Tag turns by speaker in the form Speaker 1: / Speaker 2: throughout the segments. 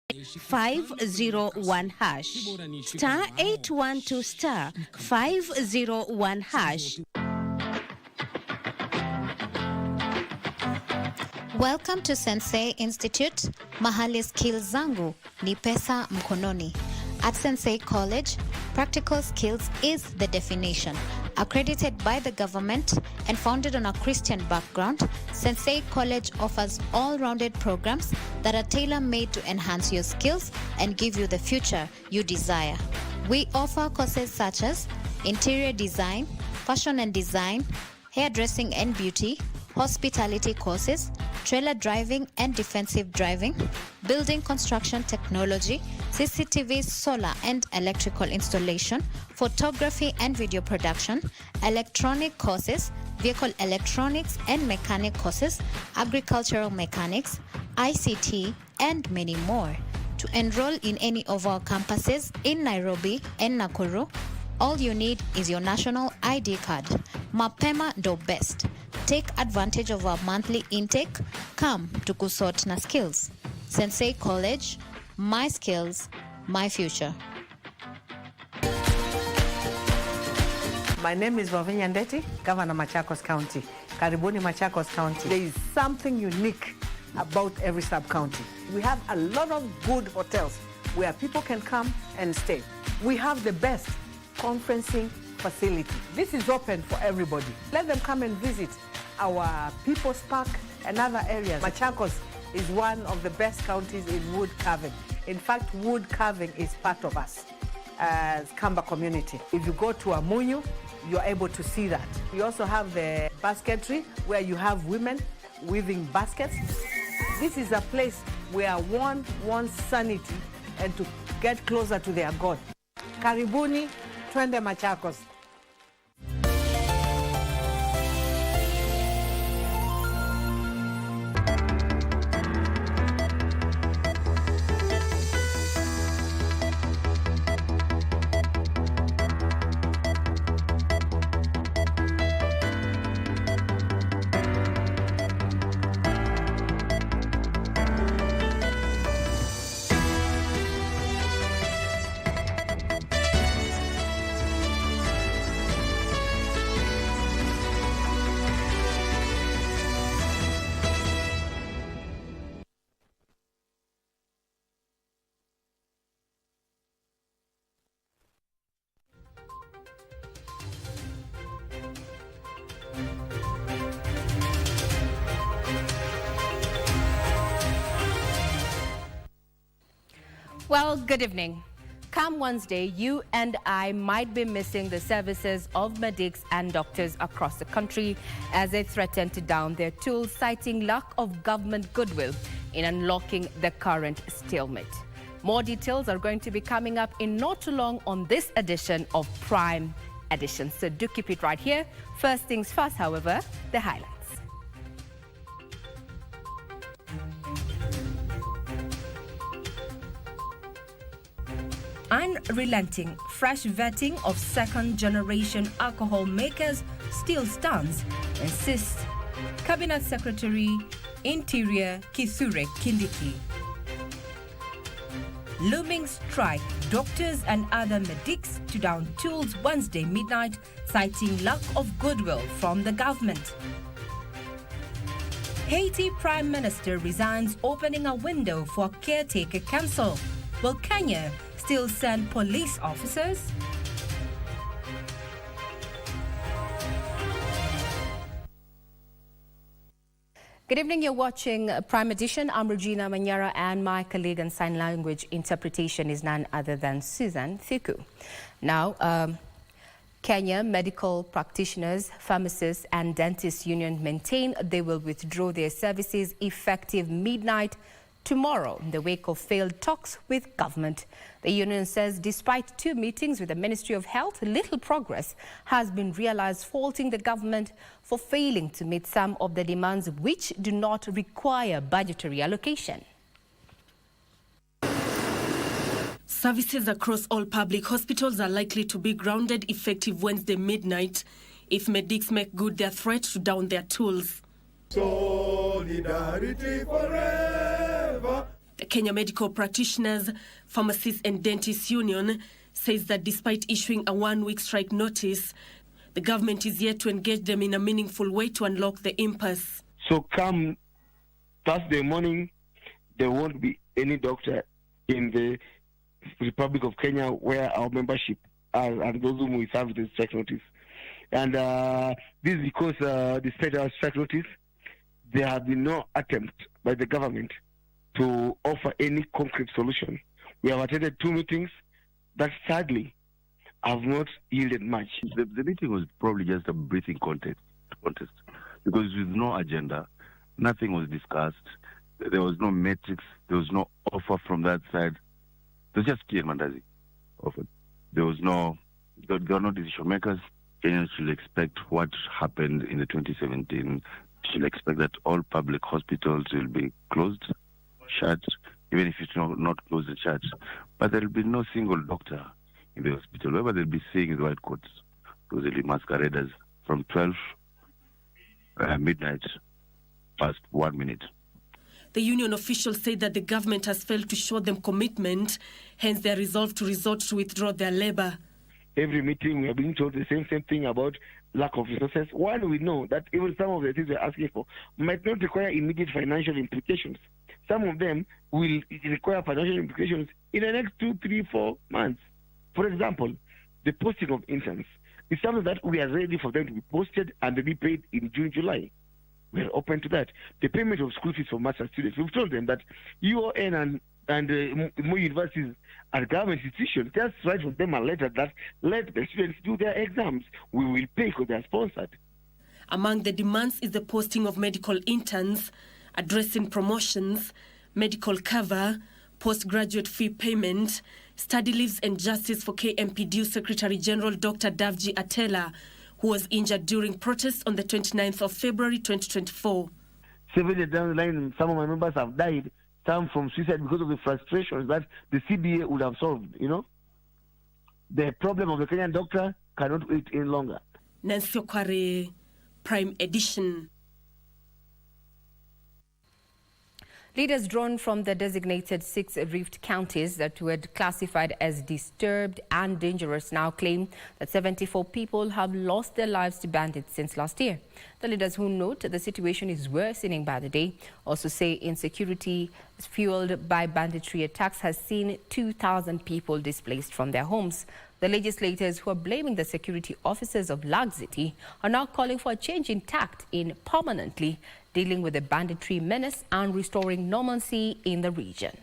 Speaker 1: 501 hash. Star 812 star 501 hash.
Speaker 2: Welcome to Sensei Institute. Mahali skills zangu ni pesa mkononi. At Sensei College, practical skills is the definition. Accredited by the government and founded on a Christian background, Sensei College offers all-rounded programs that are tailor-made to enhance your skills and give you the future you desire. We offer courses such as interior design, fashion and design, hairdressing and beauty, hospitality courses, trailer driving and defensive driving, building construction technology, CCTV, solar and electrical installation, photography and video production, electronic courses, vehicle electronics and mechanic courses, agricultural mechanics, ICT, and many more. To enroll in any of our campuses in Nairobi and Nakuru, all you need is your national ID card. Mapema do best. Take advantage of our monthly intake. Come to kusort na skills. Sensei College, my skills, my future.
Speaker 3: My name is Wavinya Ndeti, Governor Machakos County. Karibuni Machakos County. There is something unique about every sub-county. We have a lot of good hotels where people can come and stay. We have the best conferencing facility. This is open for everybody. Let them come and visit our People's Park and other areas. Machakos is one of the best counties in wood carving. In fact, wood carving is part of us as Kamba community. If you go to Amunyu, you're able to see that. We also have the basketry where you have women weaving baskets. This is a place where one wants sanity and to get closer to their God. Karibuni, twende Machakos.
Speaker 4: Well, good evening. Come Wednesday, you and I might be missing the services of medics and doctors across the country as they threaten to down their tools, citing lack of government goodwill in unlocking the current stalemate. More details are going to be coming up in not too long on this edition of Prime Edition. So do keep it right here. First things first, however, the highlights. Unrelenting, fresh vetting of second-generation alcohol makers still stands, insists Cabinet Secretary, Interior Kithure Kindiki. Looming strike, doctors and other medics to down tools Wednesday midnight, citing lack of goodwill from the government. Haiti Prime Minister resigns, opening a window for caretaker council. Will Kenya still send police officers? Good evening, you're watching Prime Edition. I'm Regina Manyara and my colleague in sign language interpretation is none other than Susan Thiku. Now, Kenya Medical Practitioners, Pharmacists and Dentists Union maintain they will withdraw their services effective midnight tomorrow in the wake of failed talks with government. The union says despite 2 meetings with the Ministry of Health, little progress has been realized, faulting the government for failing to meet some of the demands which do not require budgetary allocation.
Speaker 5: Services across all public hospitals are likely to be grounded effective Wednesday midnight if medics make good their threat to down their tools.
Speaker 6: Solidarity forever.
Speaker 5: The Kenya Medical Practitioners, Pharmacists and Dentists Union says that despite issuing a one-week strike notice, the government is yet to engage them in a meaningful way to unlock the impasse.
Speaker 6: So come Thursday morning, there won't be any doctor in the Republic of Kenya where our membership are and those whom we serve the strike notice. And this is because despite our strike notice, there have been no attempt by the government to offer any concrete solution. We have attended 2 meetings that sadly have not yielded much.
Speaker 7: The meeting was probably just a breathing contest because with no agenda, nothing was discussed. There was no metrics. There was no offer from that side. It was just key and mandazi offered. There were no decision makers. Kenyans should expect what happened in the 2017. Should expect that all public hospitals will be closed, shut, even if it's not closed and shut. But there will be no single doctor in the hospital. Whoever they'll be seeing in the white coats, those will be masqueraders from 12 midnight past 1 minute.
Speaker 5: The union officials say that the government has failed to show them commitment, hence their resolve to resort to withdraw their labor.
Speaker 6: Every meeting we are being told the same thing about lack of resources, while we know that even some of the things we're asking for might not require immediate financial implications. Some of them will require financial implications in the next 2, 3, 4 months. For example, the posting of interns is something that we are ready for them to be posted and to be paid in June, July. We are open to that. The payment of school fees for master's students, we've told them that UON and more universities are government institutions. Just write for them a letter that let the students do their exams. We will pay because they are sponsored.
Speaker 5: Among the demands is the posting of medical interns, addressing promotions, medical cover, postgraduate fee payment, study leaves and justice for KMPDU Secretary General Dr. Davji Atela, who was injured during protests on the 29th of February 2024.
Speaker 6: 7 years down the line, some of my members have died, some from suicide because of the frustrations that the CBA would have solved, The problem of the Kenyan doctor cannot wait any longer.
Speaker 5: Nancy Okware, Prime Edition.
Speaker 4: Leaders drawn from the designated 6 rift counties that were classified as disturbed and dangerous now claim that 74 people have lost their lives to bandits since last year. The leaders, who note the situation is worsening by the day, also say insecurity fueled by banditry attacks has seen 2,000 people displaced from their homes. The legislators, who are blaming the security officers of Laxity, are now calling for a change in tact in permanently dealing with the banditry menace and restoring normalcy in the region.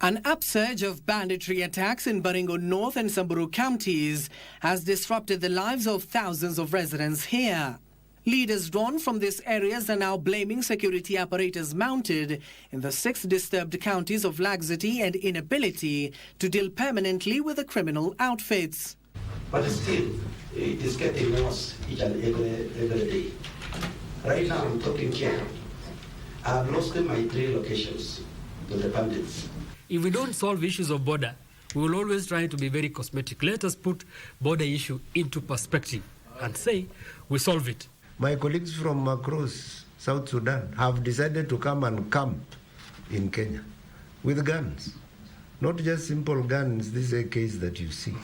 Speaker 8: An upsurge of banditry attacks in Baringo North and Samburu counties has disrupted the lives of thousands of residents here. Leaders drawn from these areas are now blaming security apparatus mounted in the 6 disturbed counties of laxity and inability to deal permanently with the criminal outfits.
Speaker 9: But still, it is getting worse each and every day. Right now, I'm talking here. I've lost my 3 locations to the bandits.
Speaker 10: If we don't solve issues of border, we will always try to be very cosmetic. Let us put border issue into perspective and say we solve it.
Speaker 11: My colleagues from across South Sudan have decided to come and camp in Kenya with guns. Not just simple guns, these AKs that you see.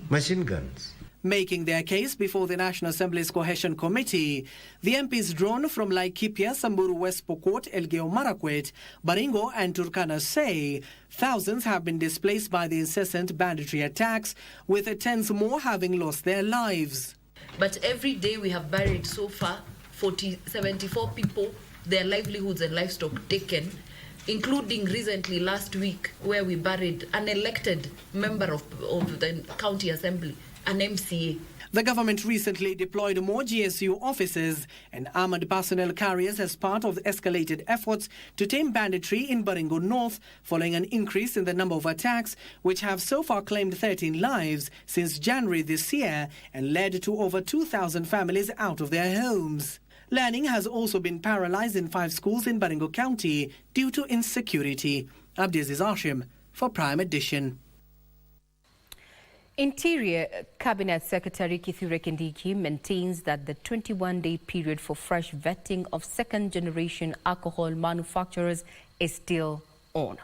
Speaker 11: Machine guns.
Speaker 8: Making their case before the National Assembly's Cohesion Committee, the MPs drawn from Laikipia, Samburu, West Pokot, Elgeyo Marakwet, Baringo and Turkana say thousands have been displaced by the incessant banditry attacks, with tens more having lost their lives.
Speaker 12: But every day we have buried so far 74 people, their livelihoods and livestock taken, including recently last week where we buried an elected member of the county assembly, an MCA.
Speaker 8: The government recently deployed more GSU officers and armored personnel carriers as part of the escalated efforts to tame banditry in Baringo North, following an increase in the number of attacks, which have so far claimed 13 lives since January this year and led to over 2,000 families out of their homes. Learning has also been paralyzed in 5 schools in Baringo County due to insecurity. Abdiaziz Hashim for Prime Edition.
Speaker 4: Interior Cabinet Secretary Kithure Kindiki maintains that the 21-day period for fresh vetting of second-generation alcohol manufacturers is still on.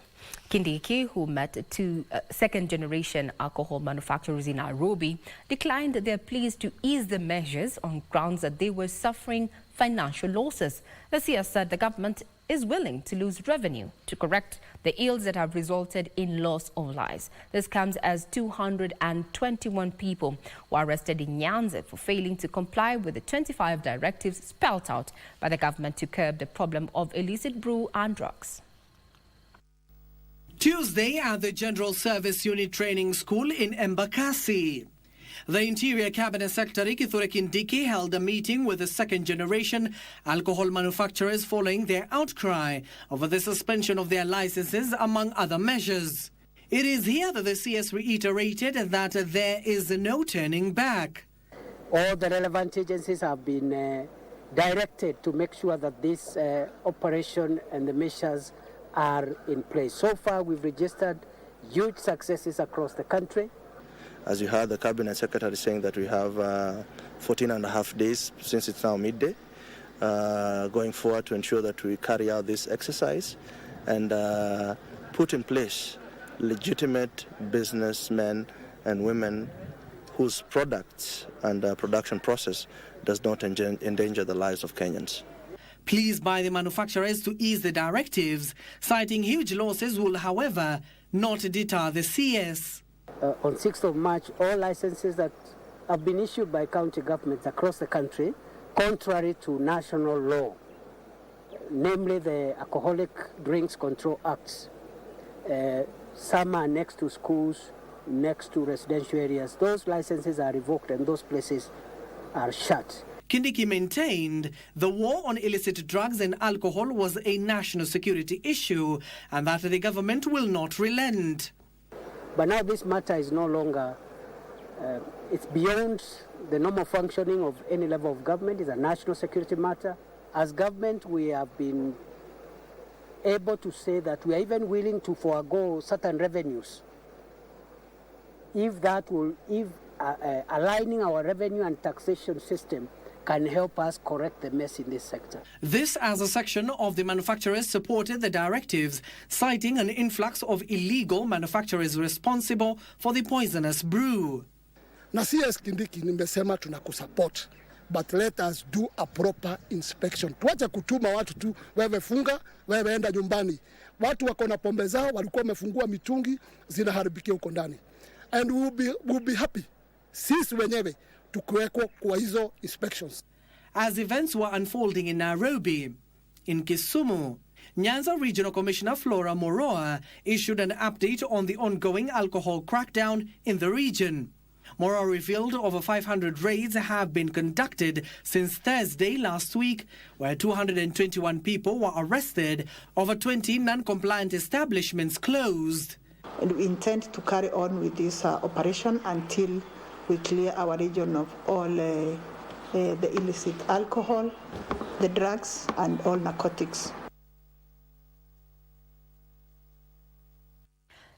Speaker 4: Kindiki, who met two second-generation alcohol manufacturers in Nairobi, declined their pleas to ease the measures on grounds that they were suffering financial losses. The CS said the government is willing to lose revenue to correct the ills that have resulted in loss of lives. This comes as 221 people were arrested in Nyanza for failing to comply with the 25 directives spelled out by the government to curb the problem of illicit brew and drugs.
Speaker 8: Tuesday at the General Service Unit Training School in Embakasi. The Interior Cabinet Secretary Kithure Kindiki held a meeting with the second-generation alcohol manufacturers following their outcry over the suspension of their licenses, among other measures. It is here that the CS reiterated that there is no turning back.
Speaker 13: All the relevant agencies have been directed to make sure that this operation and the measures are in place. So far, we've registered huge successes across the country.
Speaker 14: As you heard the Cabinet Secretary saying that we have 14 and a half days since it's now midday, going forward to ensure that we carry out this exercise and put in place legitimate businessmen and women whose products and production process does not endanger the lives of Kenyans.
Speaker 8: Pleas by the manufacturers to ease the directives, citing huge losses, will, however, not deter the CS.
Speaker 13: On 6th of March, all licenses that have been issued by county governments across the country, contrary to national law, namely the Alcoholic Drinks Control Acts, some are next to schools, next to residential areas. Those licenses are revoked and those places are shut.
Speaker 8: Kindiki maintained the war on illicit drugs and alcohol was a national security issue and that the government will not relent.
Speaker 13: But now this matter is no longer, it's beyond the normal functioning of any level of government. It's a national security matter. As government, we have been able to say that we are even willing to forego certain revenues if aligning our revenue and taxation system can help us correct the mess in this sector.
Speaker 8: This as a section of the manufacturers supported the directives, citing an influx of illegal manufacturers responsible for the poisonous brew.
Speaker 15: Na CS Kindiki nimesema tunakusupport, but let us do a proper inspection. Tuache kutuma watu tu, wewe funga, wewe enda nyumbani. Watu wako na pombe zao, walikuwa wamefungua mitungi, zinaharibikia huko ndani. And we'll be happy, sisi wenyewe, tukiwekwa kwa hizo inspections.
Speaker 8: As events were unfolding in Nairobi, in Kisumu, Nyanza Regional Commissioner Flora Moroa issued an update on the ongoing alcohol crackdown in the region. Moroa revealed over 500 raids have been conducted since Thursday last week, where 221 people were arrested, over 20 non-compliant establishments closed.
Speaker 16: And we intend to carry on with this operation until we clear our region of all the illicit alcohol, the drugs, and all narcotics.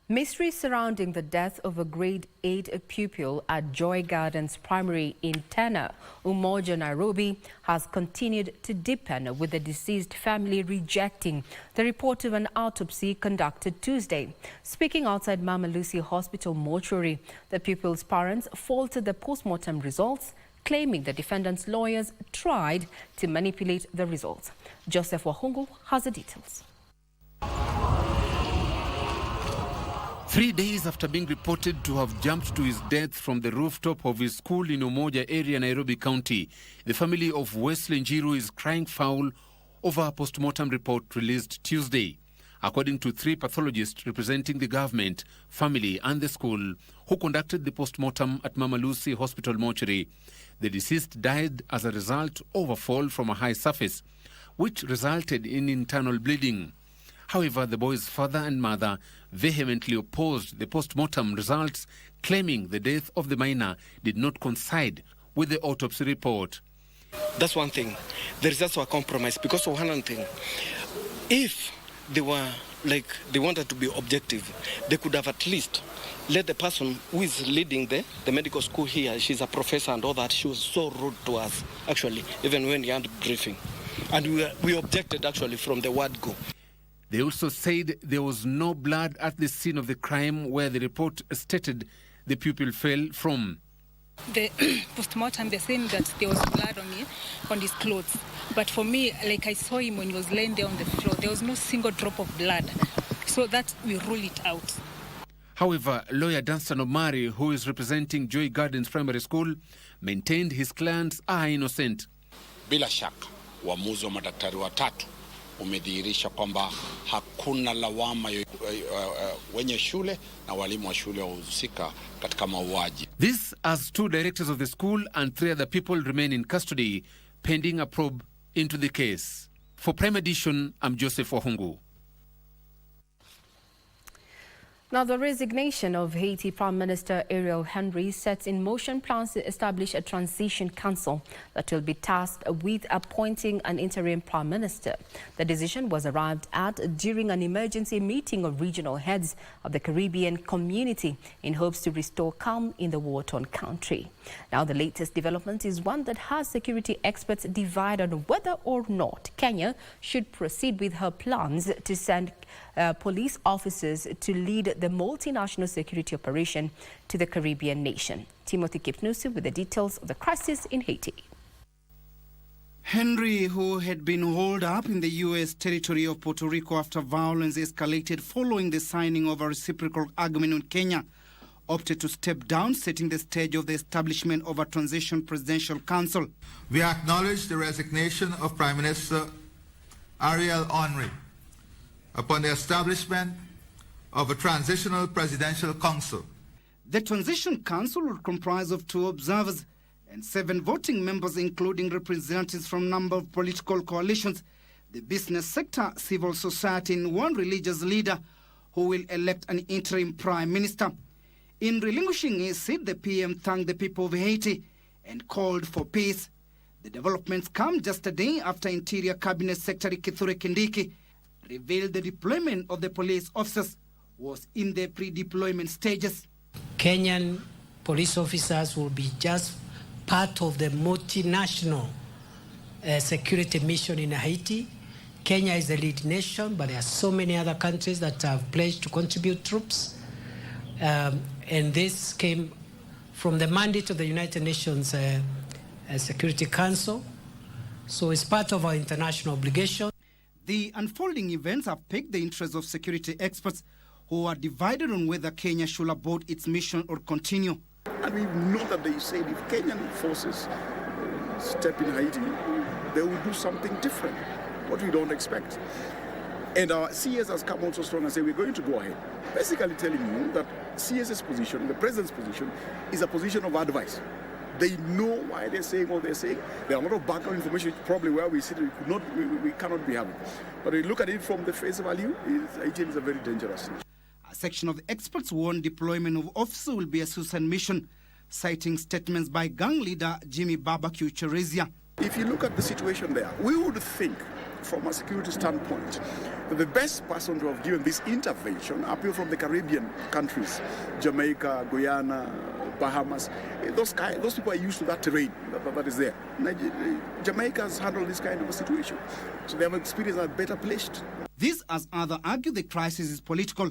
Speaker 4: Mystery surrounding the death of a grade 8 pupil at Joy Gardens Primary in Tana, Umoja, Nairobi, has continued to deepen, with the deceased family rejecting the report of an autopsy conducted Tuesday. Speaking outside Mama Lucy Hospital mortuary, the pupil's parents faulted the post-mortem results, claiming the defendant's lawyers tried to manipulate the results. Joseph Wahungu has the details.
Speaker 17: 3 days after being reported to have jumped to his death from the rooftop of his school in Umoja area, Nairobi County, the family of Wesley Njiru is crying foul over a post-mortem report released Tuesday. According to 3 pathologists representing the government, family and the school who conducted the post-mortem at Mama Lucy Hospital mortuary, the deceased died as a result of a fall from a high surface, which resulted in internal bleeding. However, the boy's father and mother vehemently opposed the post-mortem results, claiming the death of the minor did not coincide with the autopsy report.
Speaker 18: That's one thing. There is also a compromise because of one thing. If they were like they wanted to be objective, they could have at least let the person who is leading the medical school here, she's a professor and all that, she was so rude to us, actually, even when we had briefing. And we objected, actually, from the word go.
Speaker 17: They also said there was no blood at the scene of the crime where the report stated the pupil fell from.
Speaker 19: The post-mortem, they're saying that there was blood on his clothes. But for me, like I saw him when he was laying there on the floor, there was no single drop of blood. So that we rule it out.
Speaker 17: However, lawyer Dunstan Omari, who is representing Joy Gardens Primary School, maintained his clients are innocent.
Speaker 20: Bila shaka, uamuzi wa madaktari watatu umedhihirisha kwamba hakuna lawama wenye shule na walimu wa shule wahusika katika mauaji.
Speaker 17: This as 2 directors of the school and 3 other people remain in custody pending a probe into the case. For Prime Edition, I'm Joseph Wahungu.
Speaker 4: Now, the resignation of Haiti Prime Minister Ariel Henry sets in motion plans to establish a transition council that will be tasked with appointing an interim prime minister. The decision was arrived at during an emergency meeting of regional heads of the Caribbean community in hopes to restore calm in the war-torn country. Now, the latest development is one that has security experts divided on whether or not Kenya should proceed with her plans to send police officers to lead the multinational security operation to the Caribbean nation. Timothy Kipnusu with the details of the crisis in Haiti.
Speaker 21: Henry, who had been holed up in the U.S. territory of Puerto Rico after violence escalated following the signing of a reciprocal agreement with Kenya, opted to step down, setting the stage of the establishment of a transition presidential council.
Speaker 22: We acknowledge the resignation of Prime Minister Ariel Henry upon the establishment of a transitional presidential council.
Speaker 21: The transition council will comprise of 2 observers and 7 voting members, including representatives from a number of political coalitions, the business sector, civil society, and 1 religious leader who will elect an interim prime minister. In relinquishing his seat, the PM thanked the people of Haiti and called for peace. The developments come just a day after Interior Cabinet Secretary Kithure Kindiki revealed the deployment of the police officers was in the pre-deployment stages.
Speaker 23: Kenyan police officers will be just part of the multinational security mission in Haiti. Kenya is the lead nation, but there are so many other countries that have pledged to contribute troops. And this came from the mandate of the United Nations Security Council. So it's part of our international obligation.
Speaker 21: The unfolding events have piqued the interest of security experts who are divided on whether Kenya should abort its mission or continue.
Speaker 24: And we know that they said if Kenyan forces step in Haiti, they will do something different, what we don't expect. And our CS has come out so strong and said we're going to go ahead. Basically telling you that CS's position, the president's position, is a position of advice. They know why they're saying what they're saying. There are a lot of background information, probably where we sit, we cannot be having. But we look at it from the face value, Haiti is a very dangerous thing.
Speaker 21: A section of the experts warned deployment of officers will be a suicide mission, citing statements by gang leader Jimmy Barbecue Cherezia.
Speaker 24: If you look at the situation there, we would think, from a security standpoint, that the best person to have given this intervention are people from the Caribbean countries, Jamaica, Guyana, Bahamas. Those people are used to that terrain that is there. Jamaica has handled this kind of a situation, so they have experience are better placed.
Speaker 21: This, as others argue, the crisis is political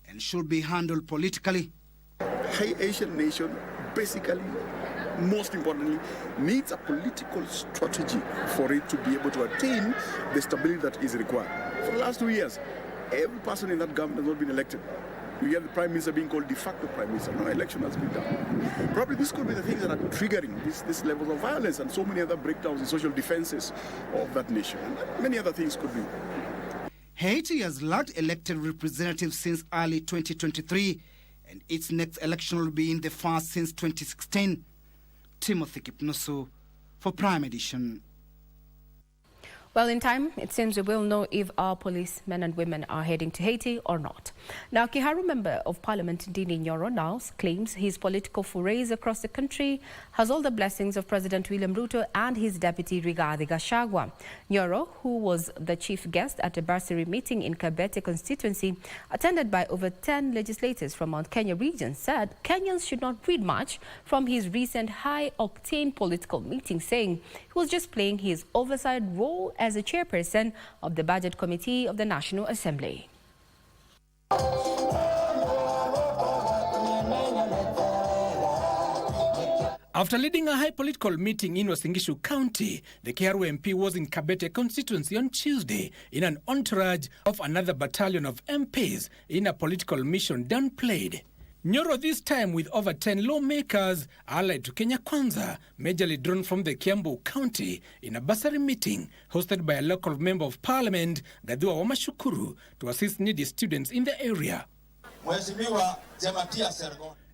Speaker 21: and should be handled politically.
Speaker 24: Haitian nation, basically, most importantly, needs a political strategy for it to be able to attain the stability that is required. For the last 2 years, every person in that government has not been elected. You hear the prime minister being called de facto prime minister. No election has been done. Probably this could be the things that are triggering this level of violence and so many other breakdowns in social defenses of that nation. And many other things could be.
Speaker 21: Haiti has lacked elected representatives since early 2023, and its next election will be in the first since 2016. Timothy Kipnusu for Prime Edition.
Speaker 4: Well, in time, it seems we will know if our policemen and women are heading to Haiti or not. Now, Kiharu Member of Parliament Ndini Nyoro now claims his political forays across the country has all the blessings of President William Ruto and his deputy Rigathi Gachagua. Nyoro, who was the chief guest at a bursary meeting in Kabete constituency, attended by over 10 legislators from Mount Kenya region, said Kenyans should not read much from his recent high-octane political meeting, saying he was just playing his oversight role as a chairperson of the Budget Committee of the National Assembly.
Speaker 1: After leading a high political meeting in Uasin Gishu County, the Kiharu MP was in Kabete constituency on Tuesday in an entourage of another battalion of MPs in a political mission downplayed. Nyoro, this time with over 10 lawmakers allied to Kenya Kwanza, majorly drawn from the Kiambu County, in a bursary meeting hosted by a local member of parliament, Gadua Wamashukuru, to assist needy students in the area.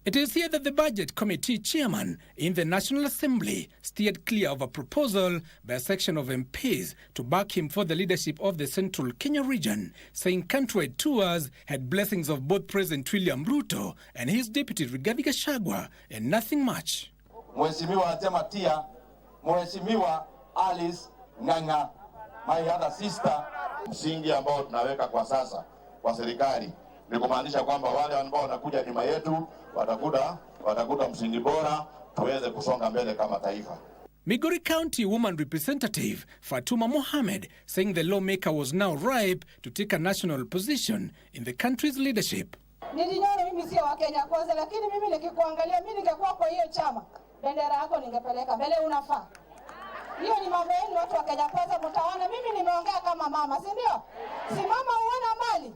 Speaker 1: It is here that the Budget Committee chairman in the National Assembly steered clear of a proposal by a section of MPs to back him for the leadership of the Central Kenya region, saying countrywide tours had blessings of both President William Ruto and his deputy Rigathi Gachagua and nothing much.
Speaker 2: Mheshimiwa Jematia, Mheshimiwa Alice Ng'ang'a, my other sister. Msingi ambao tunaweka kwa sasa kwa serikali ni kumaanisha kwamba wale ambao wanakuja nyuma yetu watakuta msingi bora tuweze kusonga mbele kama taifa.
Speaker 1: Migori County woman representative Fatuma Mohammed saying the lawmaker was now ripe to take a national position in the country's leadership.
Speaker 3: Nilinyoro mimi sio wa Kenya Kwanza, lakini mimi nikikuangalia mimi ningekuwa kwa hiyo chama, bendera yako ningepeleka mbele, unafaa. Hiyo ni mambo yenu watu wa Kenya Kwanza mtaona, mimi nimeongea kama mama, si ndio? Si mama uona mali.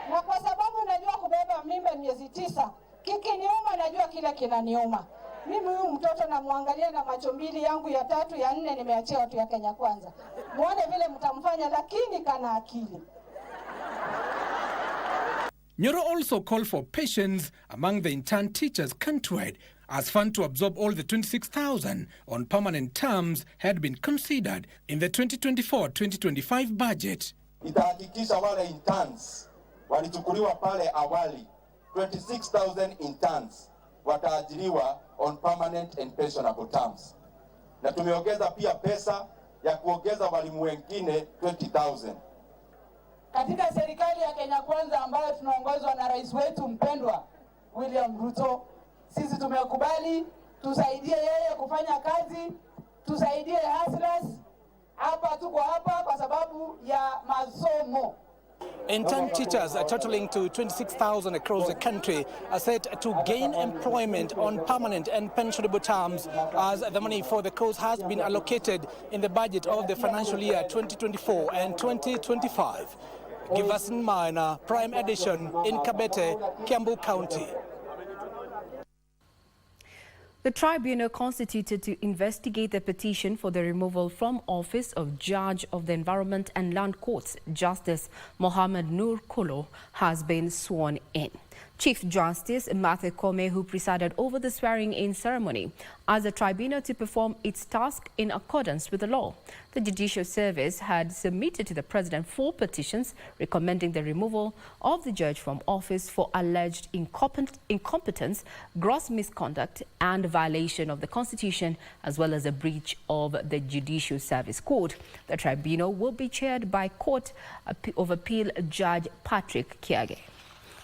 Speaker 3: Na kwa sababu najua kubeba mimba miezi 9, kikiniuma najua kile kinaniuma. Mimi huyu mtoto namwangalia na macho mbili yangu ya 3 ya 4 nimeachia watu ya Kenya Kwanza. Muone vile mtamfanya, lakini kana akili.
Speaker 1: Nyoro also called for patience among the intern teachers countrywide as fund to absorb all the 26,000 on permanent terms had been considered in the 2024-2025 budget.
Speaker 2: Itahakikisha wale interns walichukuliwa pale awali 26,000 interns wataajiriwa on permanent and pensionable terms. Na tumeongeza pia pesa ya kuongeza walimu wengine 20,000.
Speaker 3: Katika serikali ya Kenya Kwanza ambayo tunaongozwa na rais wetu mpendwa William Ruto, sisi tumekubali tusaidie yeye kufanya kazi, tusaidie hustlers. Hapa tuko hapa kwa sababu ya masomo.
Speaker 1: Intern teachers totaling to 26,000 across the country are set to gain employment on permanent and pensionable terms as the money for the course has been allocated in the budget of the financial year 2024 and 2025. Giverson Minor, Prime Edition in Kabete, Kiambu County.
Speaker 4: The tribunal constituted to investigate the petition for the removal from office of Judge of the Environment and Land Courts, Justice Mohammed Nur Kolo, has been sworn in. Chief Justice Matthew Kome, who presided over the swearing-in ceremony, asked the tribunal to perform its task in accordance with the law. The Judicial Service had submitted to the President 4 petitions recommending the removal of the judge from office for alleged incompetence, gross misconduct and violation of the Constitution, as well as a breach of the Judicial Service Code. The tribunal will be chaired by Court of Appeal Judge Patrick Kiage.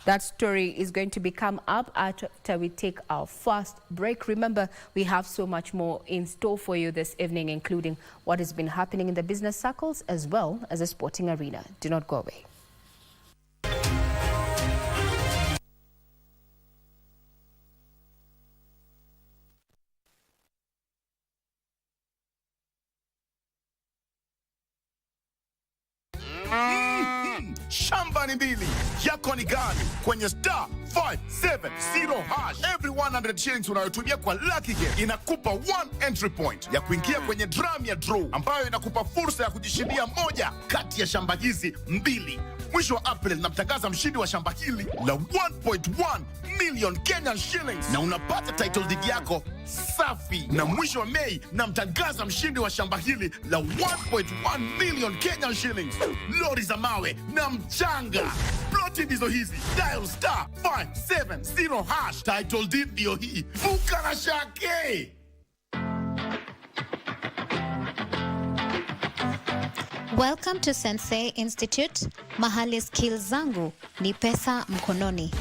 Speaker 4: That story is going to become up after we take our first break. Remember, we have so much more in store for you this evening, including what has been happening in the business circles as well as the sporting arena. Do not go away.
Speaker 7: Shamba ni mbili, yako ni gani? Kwenye star 570 hash. Every 100 shillings unayotumia kwa Lucky Game inakupa 1 entry point ya kuingia kwenye drum ya draw ambayo inakupa fursa ya kujishindia moja kati ya shamba hizi mbili. Mwisho wa April namtangaza mshindi wa shamba hili la 1.1 million Kenyan shillings na unapata title deed yako safi. Na mwisho wa Mei namtangaza mshindi wa shamba hili la 1.1 million Kenyan shillings, lori za mawe na mchanga. Ploti ndizo hizi, dial *570#. Title deed ndio hii, vuka na shake.
Speaker 5: Welcome to Sensei Institute. Mahali skills zangu ni pesa mkononi.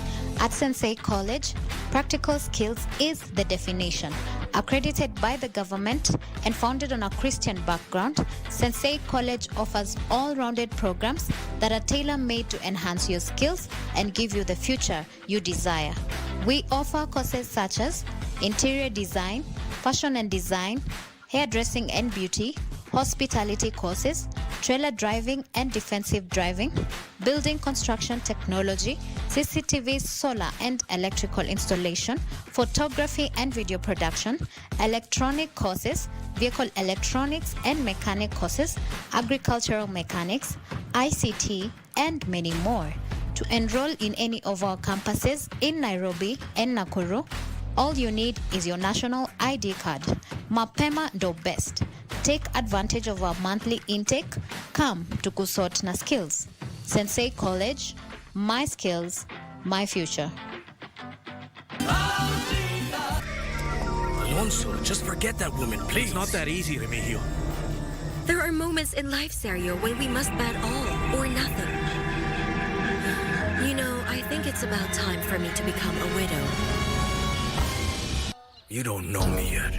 Speaker 5: At Sensei College, practical skills is the definition. Accredited by the government and founded on a Christian background, Sensei College offers all-rounded programs that are tailor-made to enhance your skills and give you the future you desire. We offer courses such as interior design, fashion and design, hairdressing and beauty, hospitality courses, trailer driving and defensive driving, building construction technology, CCTV, solar and electrical installation, photography and video production, electronic courses, vehicle electronics and mechanic courses, agricultural mechanics, ICT, and many more. To enroll in any of our campuses in Nairobi and Nakuru, all you need is your national ID card. Mapema ndo best. Take advantage of our monthly intake. Come to kusort na skills. Sensei College, my skills, my future.
Speaker 6: Alonso, just forget that woman, please. It's not that easy, Remigio.
Speaker 9: There are moments in life, Sergio, when we must bet all or nothing. You know, I think it's about time for me to become a widow.
Speaker 6: You don't know me yet.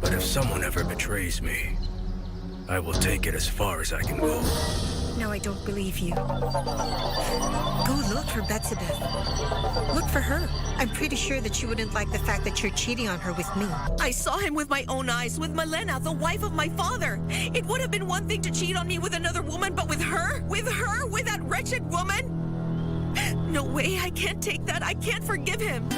Speaker 6: But if someone ever betrays me, I will take it as far as I can go.
Speaker 9: No, I don't believe you. Go look for Betsabeth. Look for her. I'm pretty sure that she wouldn't like the fact that you're cheating on her with me.
Speaker 10: I saw him with my own eyes, with Malena, the wife of my father. It would have been one thing to cheat on me with another woman, but with her? With that wretched woman? No way, I can't take that. I can't forgive him.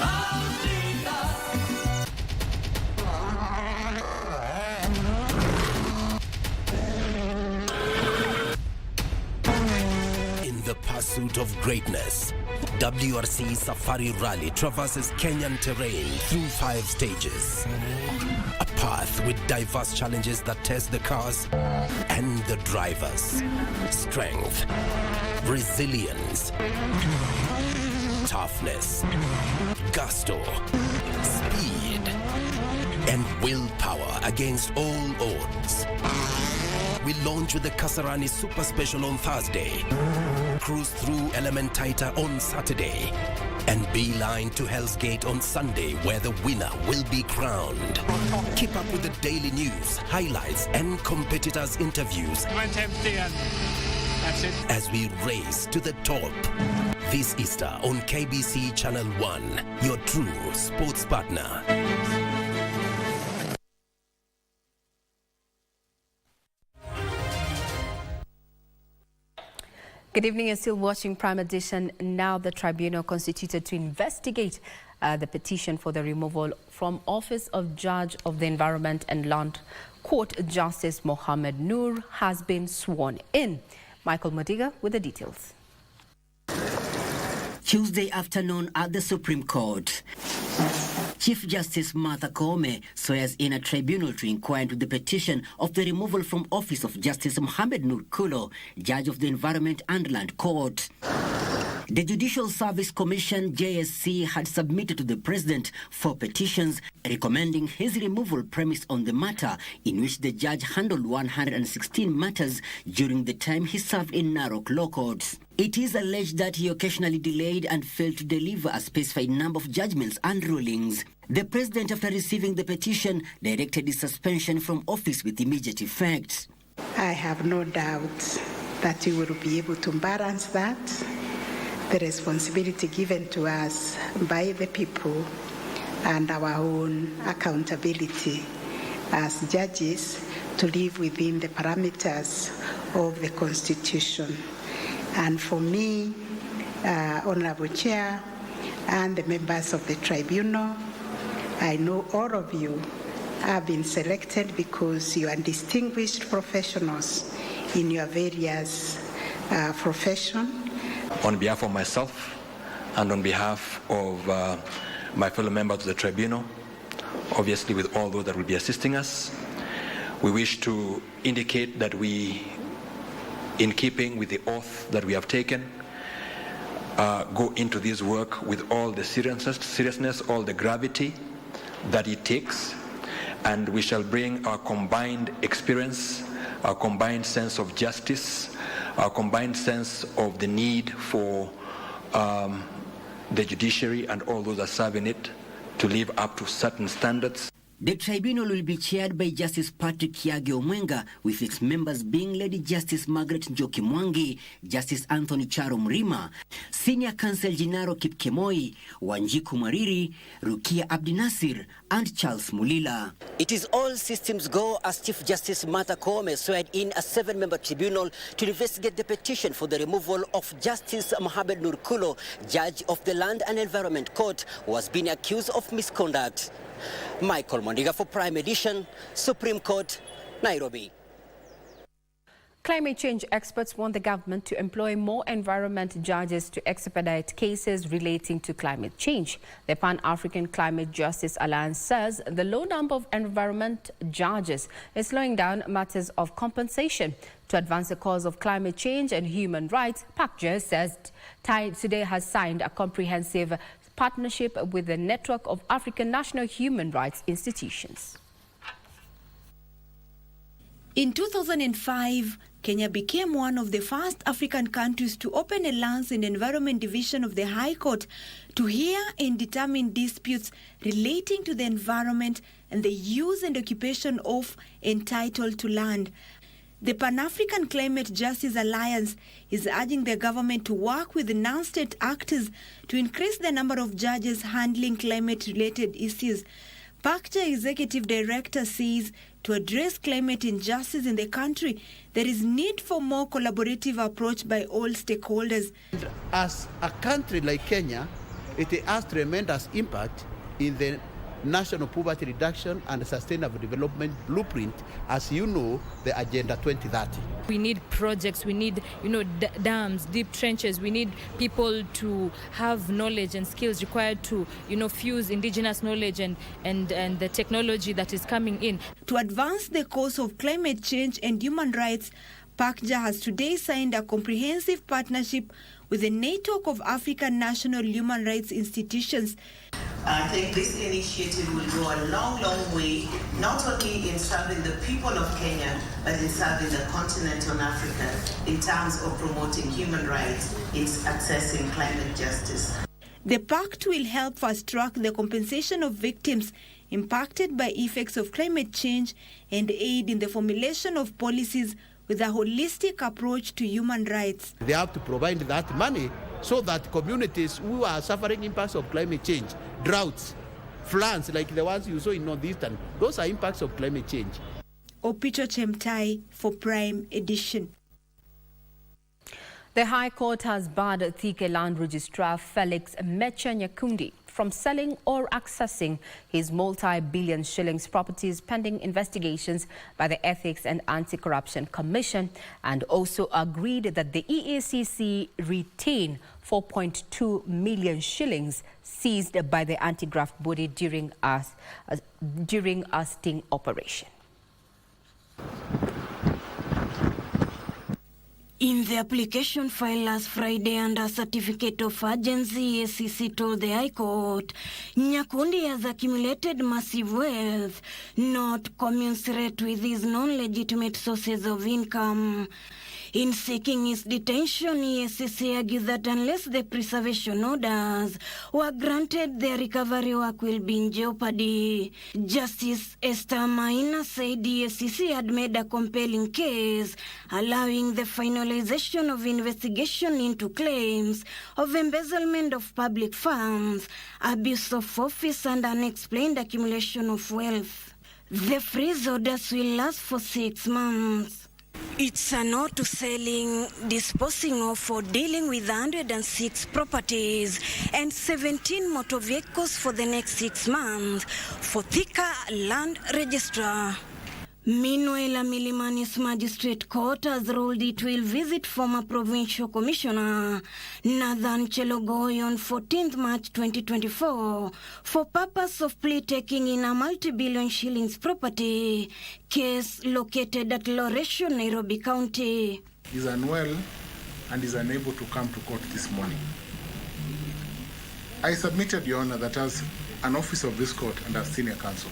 Speaker 6: In the pursuit of greatness, WRC Safari Rally traverses Kenyan terrain through 5 stages. A path with diverse challenges that test the cars and the drivers. Strength, resilience, toughness, gusto, speed, and willpower against all odds. We launch with the Kasarani Super Special on Thursday, cruise through Elementaita on Saturday, and beeline to Hell's Gate on Sunday, where the winner will be crowned. Keep up with the daily news, highlights, and competitors' interviews.
Speaker 25: Went empty and that's it.
Speaker 6: As we race to the top. This Easter on KBC Channel 1, your true sports partner.
Speaker 4: Good evening. You're still watching Prime Edition. Now the tribunal constituted to investigate the petition for the removal from office of Judge of the Environment and Land Court, Justice Mohammed Noor, has been sworn in. Michael Madiga with the details.
Speaker 26: Tuesday afternoon at the Supreme Court, Chief Justice Martha Koome swears in a tribunal to inquire into the petition of the removal from office of Justice Mohammed Noor Kulo, Judge of the Environment and Land Court. The Judicial Service Commission, JSC, had submitted to the President 4 petitions recommending his removal premised on the matter in which the judge handled 116 matters during the time he served in Narok Law Courts. It is alleged that he occasionally delayed and failed to deliver a specified number of judgments and rulings. The President, after receiving the petition, directed his suspension from office with immediate effect.
Speaker 16: I have no doubt that you will be able to balance that, the responsibility given to us by the people and our own accountability as judges to live within the parameters of the Constitution. And for me, Honorable Chair, and the members of the tribunal, I know all of you have been selected because you are distinguished professionals in your various professions.
Speaker 27: On behalf of myself
Speaker 8: and on behalf of my fellow members of the tribunal, obviously with all those that will be assisting us, we wish to indicate that we, in keeping with the oath that we have taken, go into this work with all the seriousness, all the gravity that it takes, and we shall bring our combined experience, our combined sense of justice, our combined sense of the need for the judiciary and all those that serve in it to live up to certain standards.
Speaker 26: The tribunal will be chaired by Justice Patrick Kiage Omwenga, with its members being Lady Justice Margaret Njoki Mwangi, Justice Anthony Charo Mrima, Senior Counsel Jinaro Kipkemoi, Wanjiku Mariri, Rukia Abdinasir, and Charles Mulila. It is all systems go as Chief Justice Martha Koome sweared in a 7-member tribunal to investigate the petition for the removal of Justice Mohamed Nur Kulo, Judge of the Land and Environment Court, who has been accused of misconduct. Michael Mondiga for Prime Edition, Supreme Court, Nairobi.
Speaker 4: Climate change experts want the government to employ more environment judges to expedite cases relating to climate change. The Pan-African Climate Justice Alliance says the low number of environment judges is slowing down matters of compensation. To advance the cause of climate change and human rights, PACJA says today has signed a comprehensive partnership with the network of African national human rights institutions.
Speaker 11: In 2005, Kenya became one of the first African countries to open a Lands and Environment Division of the High Court to hear and determine disputes relating to the environment and the use and occupation of and title to land. The Pan-African Climate Justice Alliance is urging the government to work with non-state actors to increase the number of judges handling climate-related issues. PACJA Executive Director says to address climate injustice in the country, there is need for more collaborative approach by all stakeholders.
Speaker 12: As a country like Kenya, it has tremendous impact in the National Poverty Reduction and Sustainable Development Blueprint, as you know, the Agenda 2030.
Speaker 13: We need projects, we need, dams, deep trenches. We need people to have knowledge and skills required to, fuse indigenous knowledge and the technology that is coming in.
Speaker 11: To advance the cause of climate change and human rights, PACJA has today signed a comprehensive partnership with the network of African national human rights institutions.
Speaker 14: I think this initiative will go a long, long way, not only in serving the people of Kenya, but in serving the continent of Africa in terms of promoting human rights in accessing climate justice.
Speaker 11: The pact will help fast-track the compensation of victims impacted by effects of climate change and aid in the formulation of policies with a holistic approach to human rights.
Speaker 12: They have to provide that money so that communities who are suffering impacts of climate change, droughts, floods like the ones you saw in Northeastern, those are impacts of climate change.
Speaker 11: Opicho Chemtai for Prime Edition.
Speaker 4: The High Court has barred Thika Land Registrar Felix Mecha Nyakundi from selling or accessing his multi-billion shillings properties pending investigations by the Ethics and Anti-Corruption Commission, and also agreed that the EACC retain 4.2 million shillings seized by the anti-graft body during a sting operation.
Speaker 11: In the application filed last Friday under certificate of urgency, EACC told the High Court, Nyakundi has accumulated massive wealth, not commensurate with his non-legitimate sources of income. In seeking his detention, EACC argued that unless the preservation orders were granted, their recovery work will be in jeopardy. Justice Esther Maina said EACC had made a compelling case, allowing the finalization of investigation into claims of embezzlement of public funds, abuse of office, and unexplained accumulation of wealth. The freeze orders will last for 6 months. It's a no to selling, disposing of, or dealing with 106 properties and 17 motor vehicles for the next 6 months for Thika Land Registrar. Meanwhile, a Milimani's Magistrate Court has ruled it will visit former Provincial Commissioner Nathan Chelogoy on 14th March 2024 for purpose of plea taking in a multi-billion shillings property case located at Loresho, Nairobi County.
Speaker 15: He's unwell and is unable to come to court this morning. I submitted, Your Honor, that as an officer of this court and as senior counsel,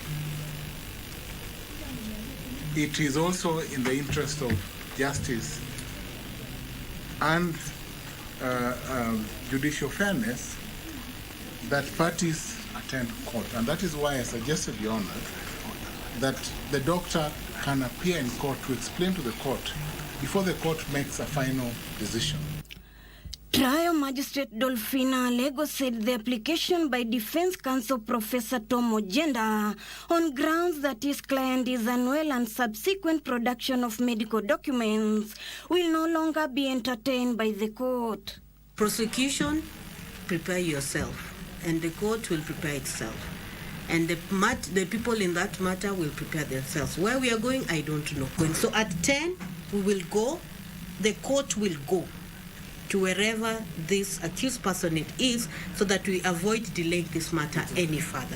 Speaker 15: it is also in the interest of justice and judicial fairness that parties attend court. And that is why I suggested, Your Honor, that the doctor can appear in court to explain to the court before the court makes a final decision.
Speaker 11: Trial Magistrate Dolphina Lego said the application by Defense Counsel Professor Tom Ojenda on grounds that his client is unwell and subsequent production of medical documents will no longer be entertained by the court.
Speaker 17: Prosecution, prepare yourself, and the court will prepare itself. And the people in that matter will prepare themselves. Where we are going, I don't know. So at 10, we will go, the court will go to wherever this accused person is, so that we avoid delaying this matter any further.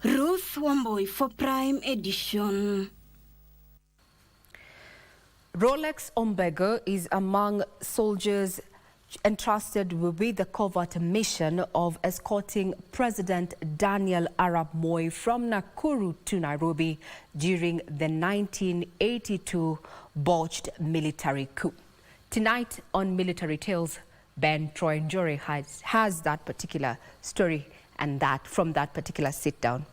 Speaker 11: Ruth Wamboy for Prime Edition.
Speaker 4: Rolex Ombego is among soldiers entrusted with the covert mission of escorting President Daniel Arap Moi from Nakuru to Nairobi during the 1982 botched military coup. Tonight on Military Tales, Ben Troy Njore has that particular story and that from that particular sit-down.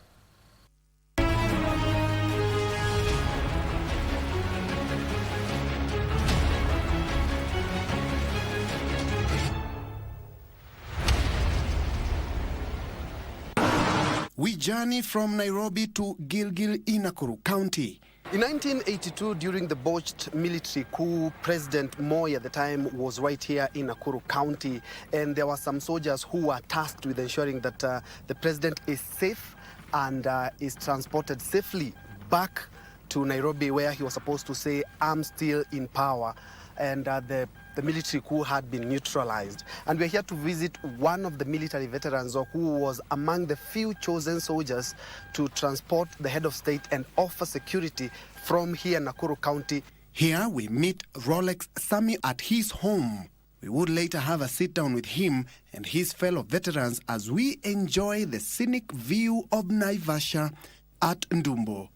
Speaker 18: We journey from Nairobi to Gilgil in Nakuru County. In 1982, during the botched military coup, President Moi at the time was right here in Nakuru County, and there were some soldiers who were tasked with ensuring that the president is safe and is transported safely back to Nairobi, where he was supposed to say, "I'm still in power," and the military coup had been neutralized. And we're here to visit one of the military veterans who was among the few chosen soldiers to transport the head of state and offer security from here in Nakuru County. Here we meet Rolex Sami at his home. We would later have a sit down with him and his fellow veterans as we enjoy the scenic view of Naivasha at Ndumbo.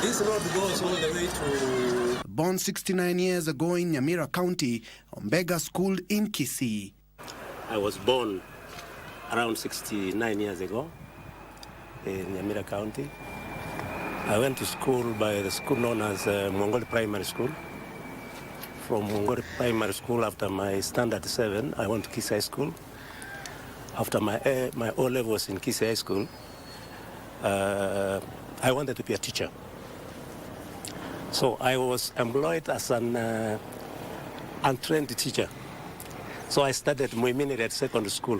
Speaker 19: This road goes all the way to...
Speaker 18: Born 69 years ago in Nyamira County, Ombega schooled in Kisii.
Speaker 19: I was born around 69 years ago in Nyamira County. I went to school by the school known as Mongoli Primary School. From Mongoli Primary School, after my standard 7, I went to Kisii High School. After my O-levels in Kisii High School, I wanted to be a teacher. So I was employed as an untrained teacher. So I studied Muimini at secondary school.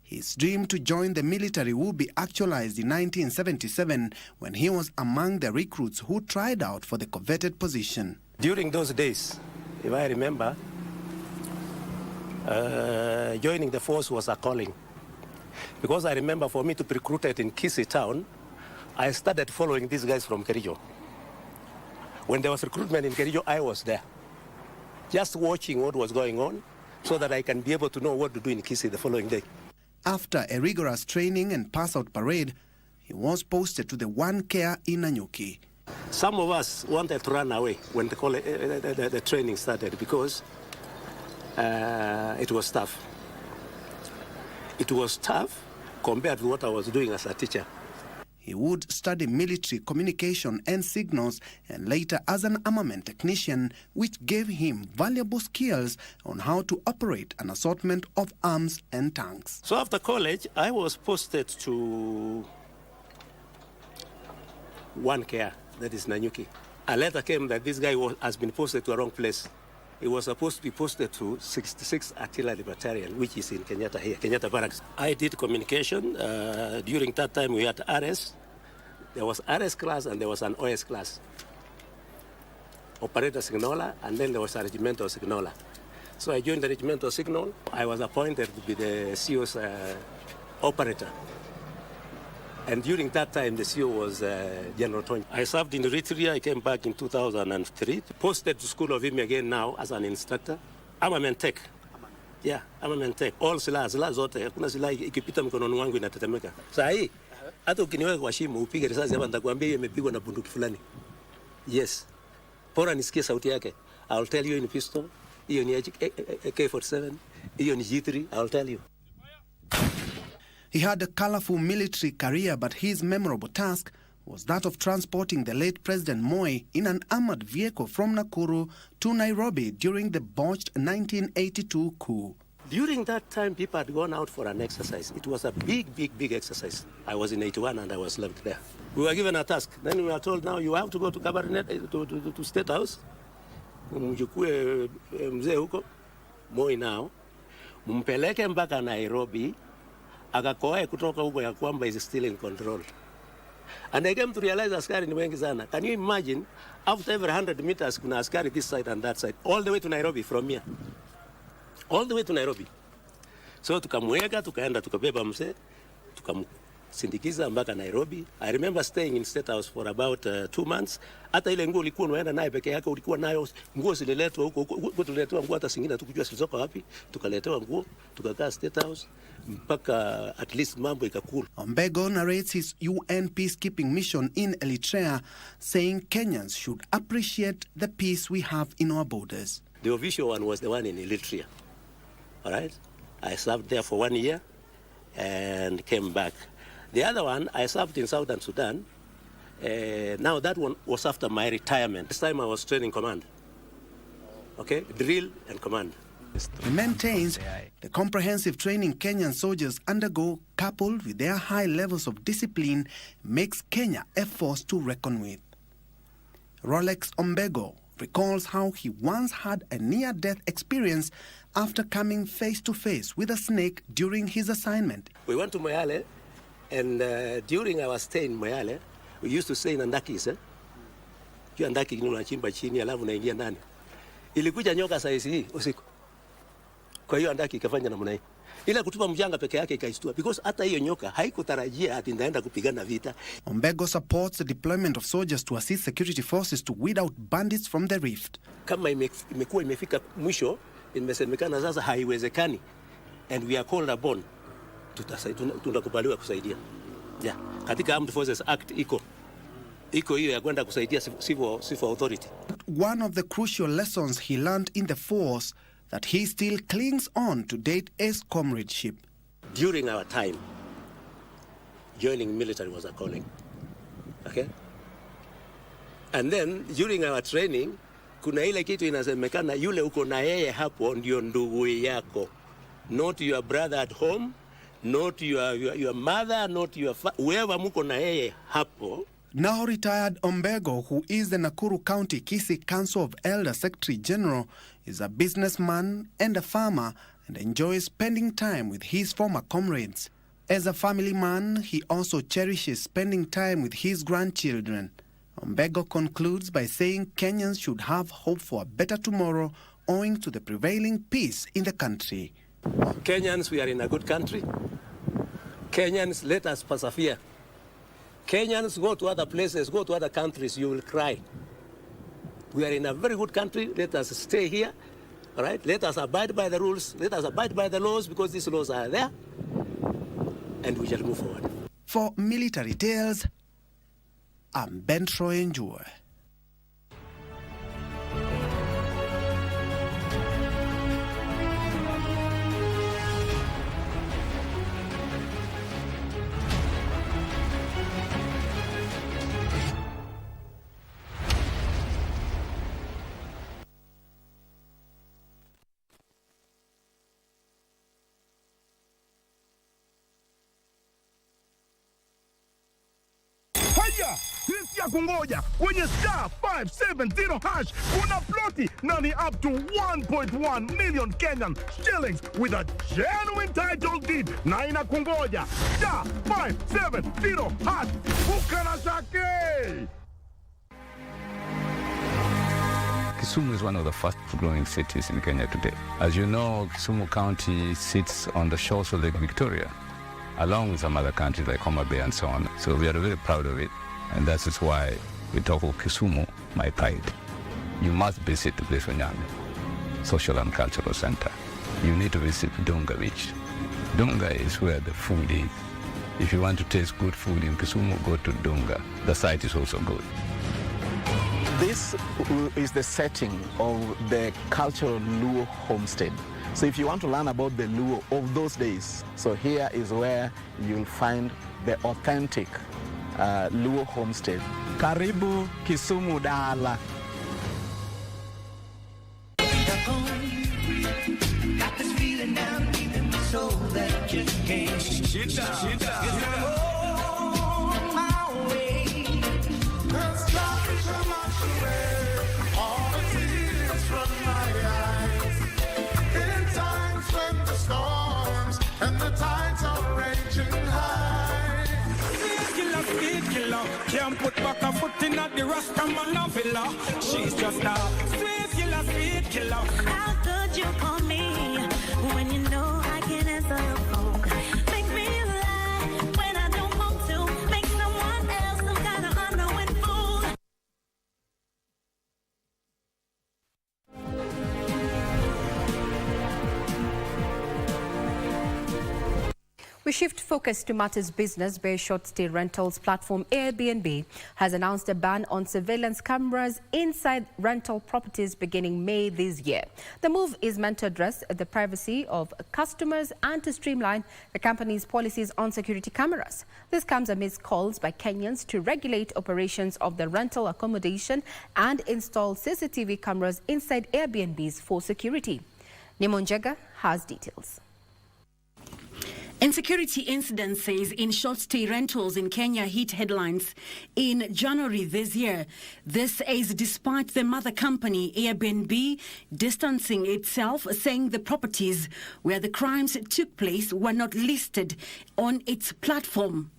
Speaker 18: His dream to join the military would be actualized in 1977 when he was among the recruits who tried out for the coveted position.
Speaker 19: During those days, if I remember, joining the force was a calling. Because I remember for me to be recruited in Kisii town, I started following these guys from Kericho. When there was recruitment in Kericho, I was there, just watching what was going on so that I can be able to know what to do in Kisii the following day.
Speaker 18: After a rigorous training and pass-out parade, he was posted to the One Care in Nanyuki.
Speaker 19: Some of us wanted to run away when the training started because it was tough. It was tough compared to what I was doing as a teacher.
Speaker 18: He would study military communication and signals and later as an armament technician, which gave him valuable skills on how to operate an assortment of arms and tanks.
Speaker 19: So after college, I was posted to One Care, that is Nanyuki. A letter came that this guy has been posted to a wrong place. He was supposed to be posted to 66 Artillery Battalion, which is in Kenyatta here, Kenyatta Barracks. I did communication. During that time, we had RS. There was RS class and there was an OS class. operator signaler, and then there was a regimental signaler. So I joined the regimental signal. I was appointed to be the CO's operator. And during that time, the CO was General Tony. I served in Eritrea. I came back in 2003. Posted to School of Him again now as an instructor. I'm a Mentec. Yeah, I'm a Mentec. All silaha zote. Kuna silaha ikipita mkononi wangu inatetemeka. Saa hii, hata ukiniweka kwa shimo, upige risasi hapa nitakwambia hiyo imepigwa na bunduki fulani. Yes. Bora nisikie sauti yake. I'll tell you in pistol. Hiyo ni AK-47. Hiyo ni G3. I'll tell you.
Speaker 18: He had a colorful military career, but his memorable task was that of transporting the late President Moi in an armored vehicle from Nakuru to Nairobi during the botched 1982 coup.
Speaker 19: During that time, people had gone out for an exercise. It was a big exercise. I was in 81 and I was left there. We were given a task. Then we were told, now you have to go to Cabinet, to State House. Mjukue mzee huko, Moi now. Mpeleke mpaka Nairobi. Akakoe kutoka huko ya kwamba is still in control. And I came to realize askari ni wengi sana. Can you imagine, after every 100 meters, kuna askari this side and that side, all the way to Nairobi from here. All the way to Nairobi. So tukamweka, tukaenda, tukabeba mzee, tukamsindikiza mpaka Nairobi. I remember staying in State House for about 2 months. Hata ile nguo ulikuwa unaenda naye peke yake, ulikuwa nayo nguo zililetwa huko tuliletewa nguo hata singine tukujua zilizoka wapi, tukaletewa nguo, tukakaa State House mpaka at least mambo ikakula.
Speaker 18: Ombego narrates his UN peacekeeping mission in Eritrea, saying Kenyans should appreciate the peace we have in our borders.
Speaker 19: The official one was the one in Eritrea. All right? I served there for 1 year and came back. The other one, I served in Southern Sudan. Now that one was after my retirement. This time I was training command. Okay? Drill and command.
Speaker 18: He maintains the comprehensive training Kenyan soldiers undergo, coupled with their high levels of discipline, makes Kenya a force to reckon with. Rolex Ombego recalls how he once had a near-death experience after coming face-to-face with a snake during his assignment.
Speaker 19: We went to Moyale, and during our stay in Moyale, we used to stay in Andakis. Hiyo Andaki unachimba chini alafu unaingia ndani. Ilikuja nyoka saizi hii usiku. Kwa hiyo Andaki ikafanya namna hii. Ila kutupa mjanga peke yake ikaishtua because hata hiyo nyoka haikutarajia ati ndaenda kupigana vita.
Speaker 18: Ombego supports the deployment of soldiers to assist security forces to weed out bandits from the rift.
Speaker 19: Kama imekuwa imefika mwisho, imesemekana sasa haiwezekani and we are called upon, tunakubaliwa kusaidia. Yeah. Katika Armed Forces Act iko hiyo ya kwenda kusaidia civil authority.
Speaker 18: One of the crucial lessons he learned in the force that he still clings on to date is comradeship.
Speaker 19: During our time, joining military was a calling. Okay? And then during our training, kuna ile kitu inasemekana yule uko na yeye hapo ndio ndugu yako. Not your brother at home, not your mother, not your whoever muko na yeye hapo.
Speaker 18: Now retired Ombego, who is the Nakuru County Kisii Council of Elders Secretary General, is a businessman and a farmer and enjoys spending time with his former comrades. As a family man, he also cherishes spending time with his grandchildren. Ombego concludes by saying Kenyans should have hope for a better tomorrow owing to the prevailing peace in the country.
Speaker 19: Kenyans, we are in a good country. Kenyans, let us persevere. Kenyans, go to other places, go to other countries, you will cry. We are in a very good country. Let us stay here. All right? Let us abide by the rules. Let us abide by the laws because these laws are there. And we shall move forward.
Speaker 18: For Military Tales, I'm Banditry Attacks.
Speaker 7: Sisi ya kungoja kwenye star 570 hash kuna ploti na ni up to 1.1 million Kenyan shillings with a genuine title deed na inakungoja star 570 hash ukana shake.
Speaker 2: Kisumu is one of the fast-growing cities in Kenya today. As you know, Kisumu County sits on the shores of Lake Victoria, along with some other countries like Homa Bay and so on. So we are very proud of it, and that is why we talk of Kisumu, my pride. You must visit the place Nyame, social and cultural center. You need to visit Dunga Beach. Dunga is where the food is. If you want to taste good food in Kisumu, go to Dunga. The site is also good.
Speaker 20: This is the setting of the cultural Luo homestead. So if you want to learn about the Luo of those days, so here is where you'll find the authentic Luo homestead. Karibu Kisumu Dala.
Speaker 21: Got this feeling down deep in my soul that just can't shit down. On my way. Cause traffic so much away. All the tears from my eyes. In times when the storms and the tides are raging high. Speed killer, can't put back a foot in at the Rastaman villa. She's just a speed killer.
Speaker 22: How could you call me when you know I can't answer the phone? Make me lie when I don't want to. Make someone else some kind of unknowing fool.
Speaker 4: We shift focus to matters business, where short-stay rentals platform Airbnb has announced a ban on surveillance cameras inside rental properties beginning May this year. The move is meant to address the privacy of customers and to streamline the company's policies on security cameras. This comes amidst calls by Kenyans to regulate operations of the rental accommodation and install CCTV cameras inside Airbnbs for security. Nimonjega has details.
Speaker 23: Insecurity incidences in short-stay rentals in Kenya hit headlines in January this year. This is despite the mother company Airbnb distancing itself, saying the properties where the crimes took place were not listed on its platform.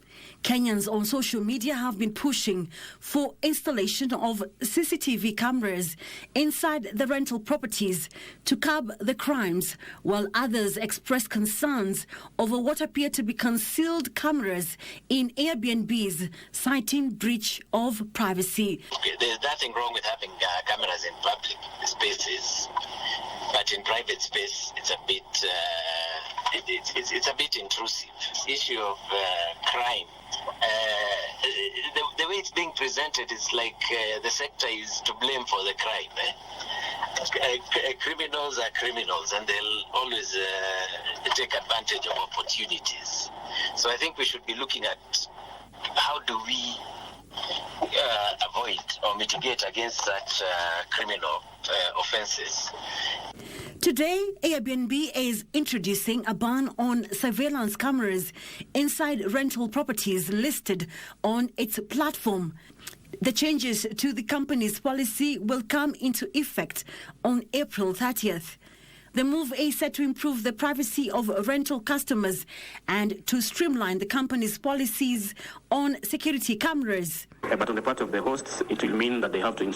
Speaker 23: Kenyans on social media have been pushing for installation of CCTV cameras inside the rental properties to curb the crimes, while others express concerns over what appear to be concealed cameras in Airbnbs, citing breach of privacy.
Speaker 24: There's nothing wrong with having cameras in public spaces, but in private space, it's a bit it's a bit intrusive. Issue of crime. The way it's being presented is like the sector is to blame for the crime. Criminals are criminals, and they'll always take advantage of opportunities. So I think we should be looking at how do we avoid or mitigate against such criminal offenses.
Speaker 23: Today, Airbnb is introducing a ban on surveillance cameras inside rental properties listed on its platform. The changes to the company's policy will come into effect on April 30th. The move is set to improve the privacy of rental customers and to streamline the company's policies on security cameras.
Speaker 27: But on the part of the hosts, it will mean that they have to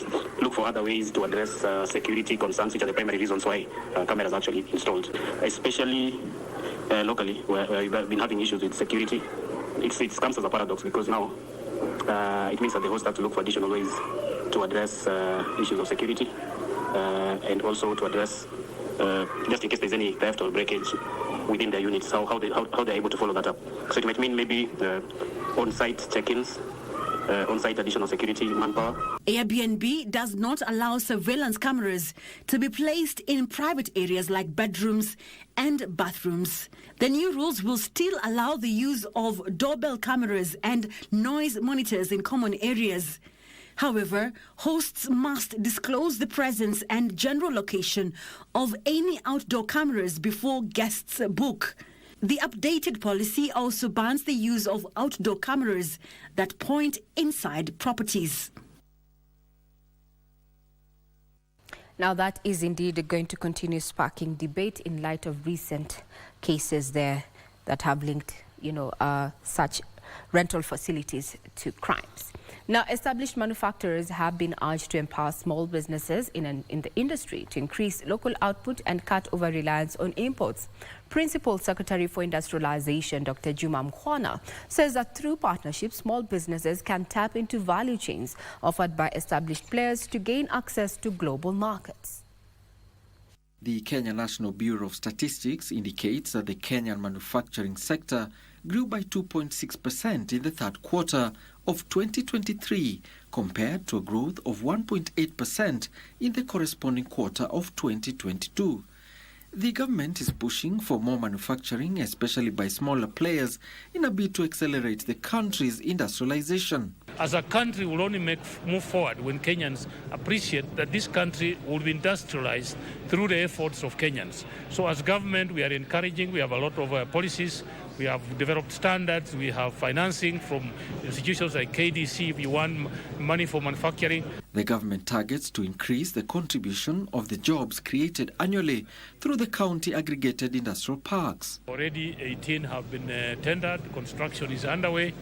Speaker 27: look for other ways to address security concerns, which are the primary reasons why cameras are actually installed, especially locally, where we've been having issues with security. It comes as a paradox because now it means that the hosts have to look for additional ways to address issues of security and also to address just in case there's any theft or breakage within their units, how they're able to follow that up. So it might mean maybe on-site check-ins, on-site additional security manpower.
Speaker 23: Airbnb does not allow surveillance cameras to be placed in private areas like bedrooms and bathrooms. The new rules will still allow the use of doorbell cameras and noise monitors in common areas. However, hosts must disclose the presence and general location of any outdoor cameras before guests book. The updated policy also bans the use of outdoor cameras that point inside properties.
Speaker 4: Now, that is indeed going to continue sparking debate in light of recent cases there that have linked, such rental facilities to crimes. Now, established manufacturers have been urged to empower small businesses in the industry to increase local output and cut over reliance on imports. Principal Secretary for Industrialization, Dr. Juma Mkhwana, says that through partnerships, small businesses can tap into value chains offered by established players to gain access to global markets.
Speaker 1: The Kenya National Bureau of Statistics indicates that the Kenyan manufacturing sector grew by 2.6% in the third quarter of 2023 compared to a growth of 1.8% in the corresponding quarter of 2022. The government is pushing for more manufacturing, especially by smaller players, in a bid to accelerate the country's industrialization.
Speaker 3: As a country, we'll only move forward when Kenyans appreciate that this country will be industrialized through the efforts of Kenyans. So as government, we are encouraging, we have a lot of policies, we have developed standards, we have financing from institutions like KDC if you want money for manufacturing.
Speaker 1: The government targets to increase the contribution of the jobs created annually through the county aggregated industrial parks.
Speaker 3: Already 18 have been tendered, construction is underway.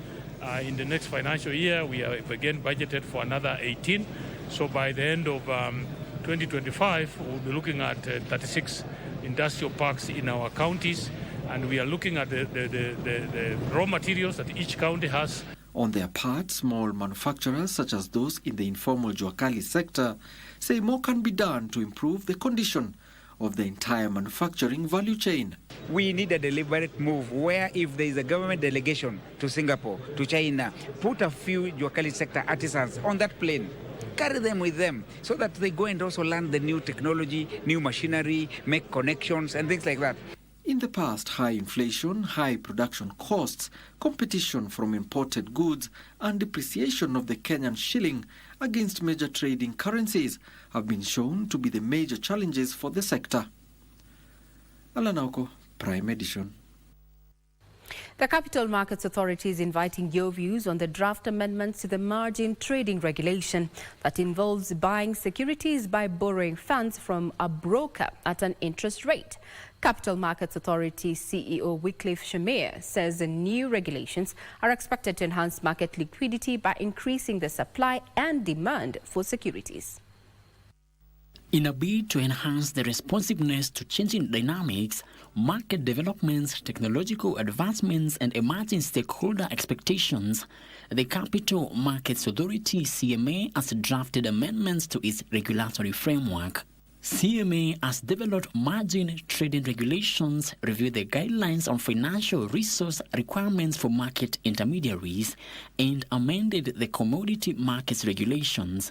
Speaker 3: In the next financial year, we have again budgeted for another 18. So by the end of 2025, we'll be looking at 36 industrial parks in our counties. And we are looking at the raw materials that each county has.
Speaker 1: On their part, small manufacturers such as those in the informal Juakali sector say more can be done to improve the condition of the entire manufacturing value chain.
Speaker 5: We need a deliberate move where if there is a government delegation to Singapore, to China, put a few Juakali sector artisans on that plane. Carry them with them so that they go and also learn the new technology, new machinery, make connections and things like that.
Speaker 1: In the past, high inflation, high production costs, competition from imported goods, and depreciation of the Kenyan shilling against major trading currencies have been shown to be the major challenges for the sector. Alanauko, Prime Edition.
Speaker 4: The Capital Markets Authority is inviting your views on the draft amendments to the margin trading regulation that involves buying securities by borrowing funds from a broker at an interest rate. Capital Markets Authority CEO Wycliffe Shamir says the new regulations are expected to enhance market liquidity by increasing the supply and demand for securities.
Speaker 6: In a bid to enhance the responsiveness to changing dynamics, market developments, technological advancements, and emerging stakeholder expectations, the Capital Markets Authority CMA has drafted amendments to its regulatory framework. CMA has developed margin trading regulations, reviewed the guidelines on financial resource requirements for market intermediaries, and amended the commodity markets regulations.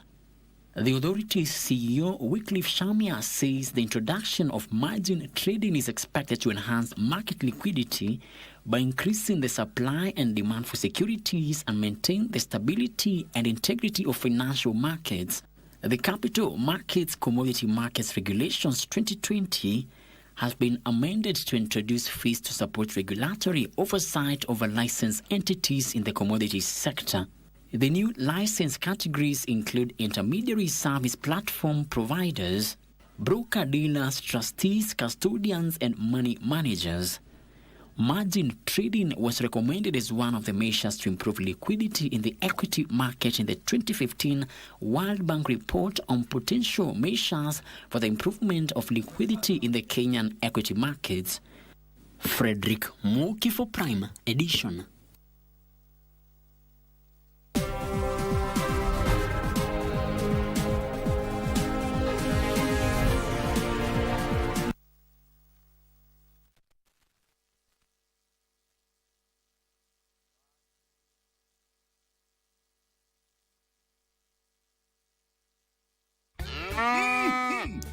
Speaker 6: The authority's CEO, Wycliffe Shamir, says the introduction of margin trading is expected to enhance market liquidity by increasing the supply and demand for securities and maintain the stability and integrity of financial markets. The Capital Markets Commodity Markets Regulations 2020 has been amended to introduce fees to support regulatory oversight over licensed entities in the commodities sector. The new license categories include intermediary service platform providers, broker-dealers, trustees, custodians, and money managers. Margin trading was recommended as one of the measures to improve liquidity in the equity market in the 2015 World Bank report on potential measures for the improvement of liquidity in the Kenyan equity markets. Frederick Moki for Prime Edition.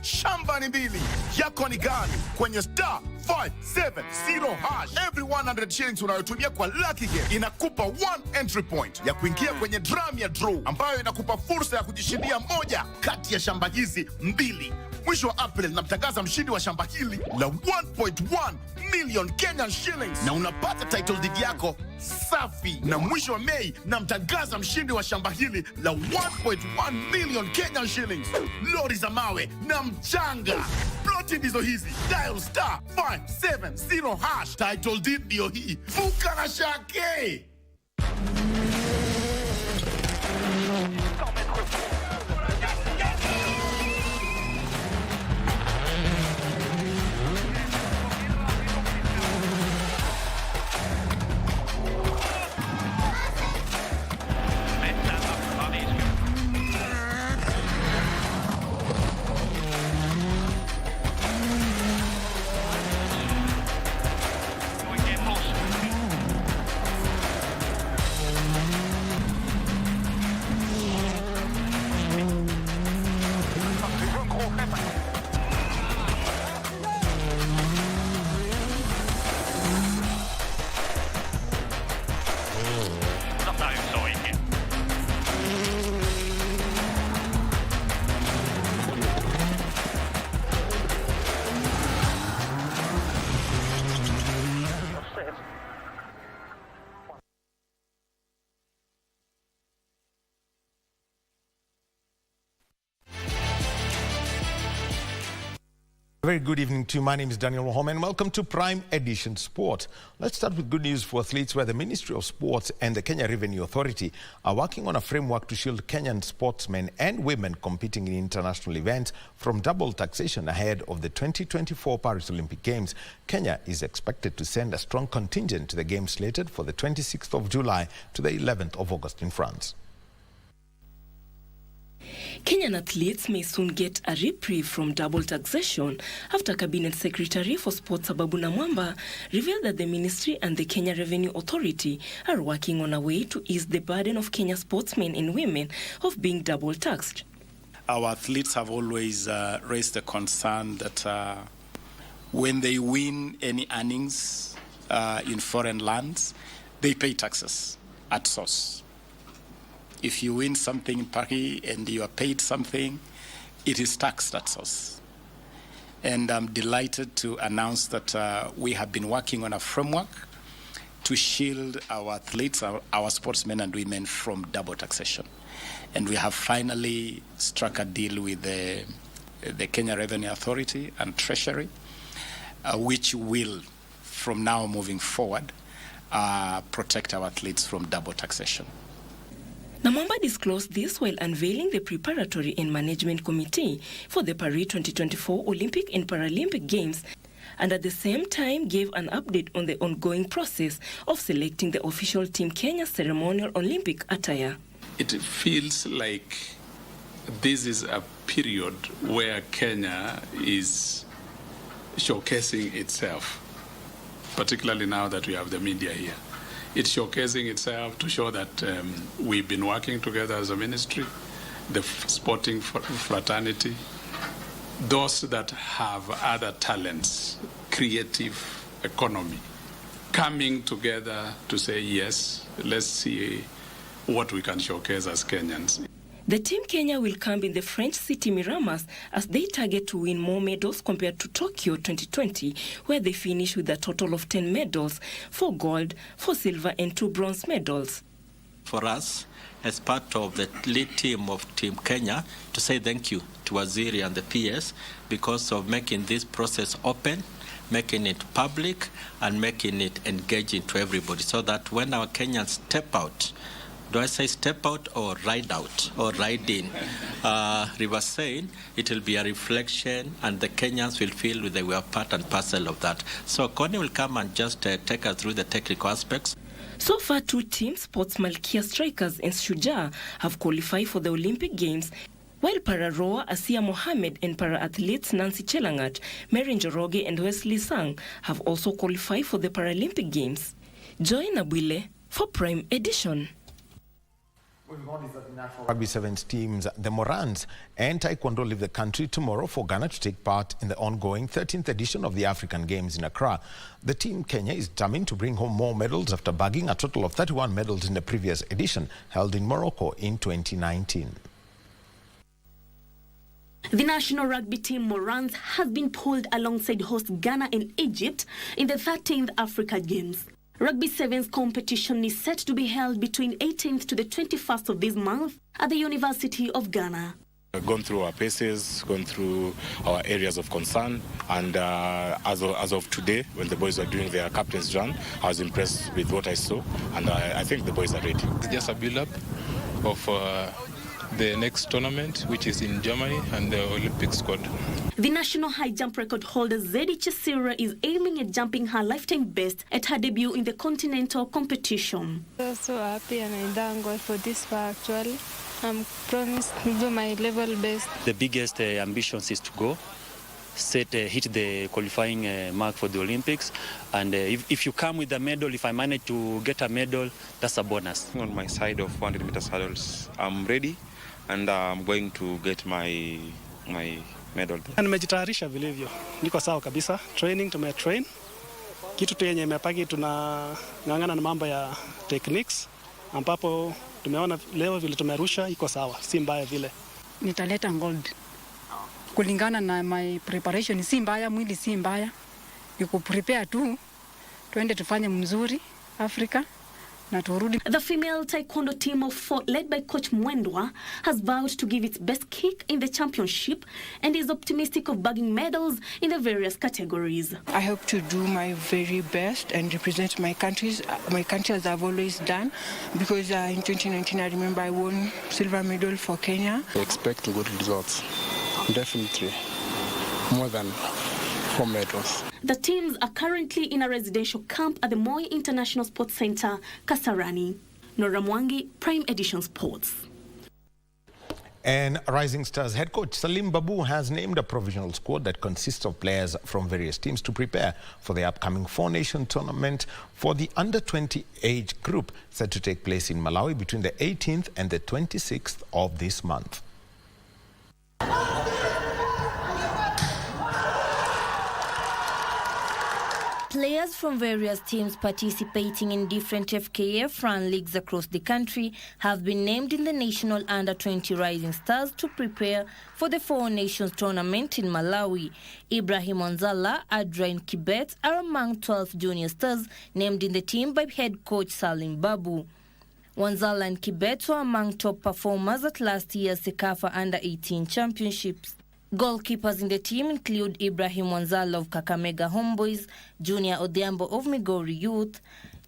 Speaker 7: Shambani mbili yako ni gani? Kwenye star 570 hash, every 100 shillings unayotumia kwa lucky game inakupa 1 entry point ya kuingia kwenye drum ya draw ambayo inakupa fursa ya kujishindia moja kati ya shamba hizi mbili. Mwisho wa April namtangaza mshindi wa shamba hili la 1.1 million Kenyan shillings na unapata title deed yako safi. Na mwisho wa Mei namtangaza mshindi wa shamba hili la 1.1 million Kenyan shillings, lori za mawe na mchanga. Ploti ndizo hizi, dial star 570 hash, title deed ndio hii. Fuka na shake.
Speaker 8: Very good evening to you. My name is Daniel Wahome and welcome to Prime Edition Sport. Let's start with good news for athletes, where the Ministry of Sports and the Kenya Revenue Authority are working on a framework to shield Kenyan sportsmen and women competing in international events from double taxation ahead of the 2024 Paris Olympic Games. Kenya is expected to send a strong contingent to the games slated for the 26th of July to the 11th of August in France.
Speaker 9: Kenyan athletes may soon get a reprieve from double taxation after Cabinet Secretary for Sports Ababuna Mwamba revealed that the ministry and the Kenya Revenue Authority are working on a way to ease the burden of Kenya sportsmen and women of being double taxed.
Speaker 10: Our athletes have always raised the concern that when they win any earnings in foreign lands, they pay taxes at source. If you win something in Paris and you are paid something, it is taxed at source. And I'm delighted to announce that we have been working on a framework to shield our athletes, our sportsmen and women from double taxation. And we have finally struck a deal with the Kenya Revenue Authority and Treasury, which will, from now moving forward, protect our athletes from double taxation.
Speaker 9: Namwamba disclosed this while unveiling the Preparatory and Management Committee for the Paris 2024 Olympic and Paralympic Games, and at the same time gave an update on the ongoing process of selecting the official Team Kenya ceremonial Olympic attire.
Speaker 13: It feels like this is a period where Kenya is showcasing itself, particularly now that we have the media here. It's showcasing itself to show that we've been working together as a ministry, the sporting fraternity, those that have other talents, creative economy, coming together to say, yes, let's see what we can showcase as Kenyans.
Speaker 9: The Team Kenya will camp in the French city Miramas as they target to win more medals compared to Tokyo 2020, where they finished with a total of 10 medals, 4 gold, 4 silver and 2 bronze medals.
Speaker 16: For us, as part of the lead team of Team Kenya, to say thank you to Waziri and the PS because of making this process open, making it public and making it engaging to everybody, so that when our Kenyans step out, do I say step out or ride out or ride in? River saying it will be a reflection and the Kenyans will feel they were part and parcel of that. So Connie will come and just take us through the technical aspects.
Speaker 9: So far, 2 teams, Sports Malkia Strikers and Shujaa, have qualified for the Olympic Games, while para-rower Asia Mohammed and para-athletes Nancy Chelangat, Mary Njoroge and Wesley Sang have also qualified for the Paralympic Games. Joy Nabwile for Prime Edition.
Speaker 8: Rugby Sevens teams, the Morans and Taekwondo, leave the country tomorrow for Ghana to take part in the ongoing 13th edition of the African Games in Accra. The Team Kenya is determined to bring home more medals after bagging a total of 31 medals in the previous edition held in Morocco in 2019.
Speaker 23: The national rugby team Morans has been pulled alongside host Ghana and Egypt in the 13th Africa Games. Rugby Sevens competition is set to be held between 18th to the 21st of this month at the University of Ghana.
Speaker 25: We've gone through our paces, gone through our areas of concern, and as of today, when the boys were doing their captain's run, I was impressed with what I saw, and I think the boys are ready.
Speaker 13: It's just a build-up of
Speaker 11: the next tournament, which is in Germany, and the Olympic squad.
Speaker 9: The national high jump record holder Zedi Chesira is aiming at jumping her lifetime best at her debut in the continental competition.
Speaker 12: I'm so happy and I thank God for this far actually. I'm promised to do my level best.
Speaker 14: The biggest ambitions is to go, hit the qualifying mark for the Olympics, and if you come with a medal, if I manage to get a medal, that's a bonus.
Speaker 15: On my side of 100 meters hurdles, I'm ready and I'm going to get my medal.
Speaker 17: Nimejitayarisha vilivyo, niko sawa kabisa. Training tumetrain, kitu tu yenye imepaki tunang'ang'ana na mambo ya techniques, ambapo tumeona leo vile tumerusha iko sawa, si mbaya vile.
Speaker 23: Nitaleta gold. Kulingana na my preparation si mbaya, mwili si mbaya. Niko prepare tu, tuende tufanye mzuri Africa.
Speaker 9: The female taekwondo team of 4, led by Coach Mwendwa, has vowed to give its best kick in the championship and is optimistic of bagging medals in the various categories.
Speaker 19: I hope to do my very best and represent my country as I've always done, because in 2019 I remember I won silver medal for Kenya.
Speaker 15: I expect good results, definitely, more than 4 medals.
Speaker 9: The teams are currently in a residential camp at the Moi International Sports Center, Kasarani. Nora Mwangi, Prime Edition Sports.
Speaker 8: And Rising Stars head coach Salim Babu has named a provisional squad that consists of players from various teams to prepare for the upcoming four-nation tournament for the under-20 age group set to take place in Malawi between the 18th and the 26th of this month.
Speaker 26: Players from various teams participating in different FKF run leagues across the country have been named in the National Under-20 Rising Stars to prepare for the Four Nations tournament in Malawi. Ibrahim Wanzala, Adra and Kibet are among 12 junior stars named in the team by head coach Salim Babu. Wanzala and Kibet were among top performers at last year's Sekafa Under-18 Championships. Goalkeepers in the team include Ibrahim Wanzala of Kakamega Homeboys, Junior Odhiambo of Migori Youth,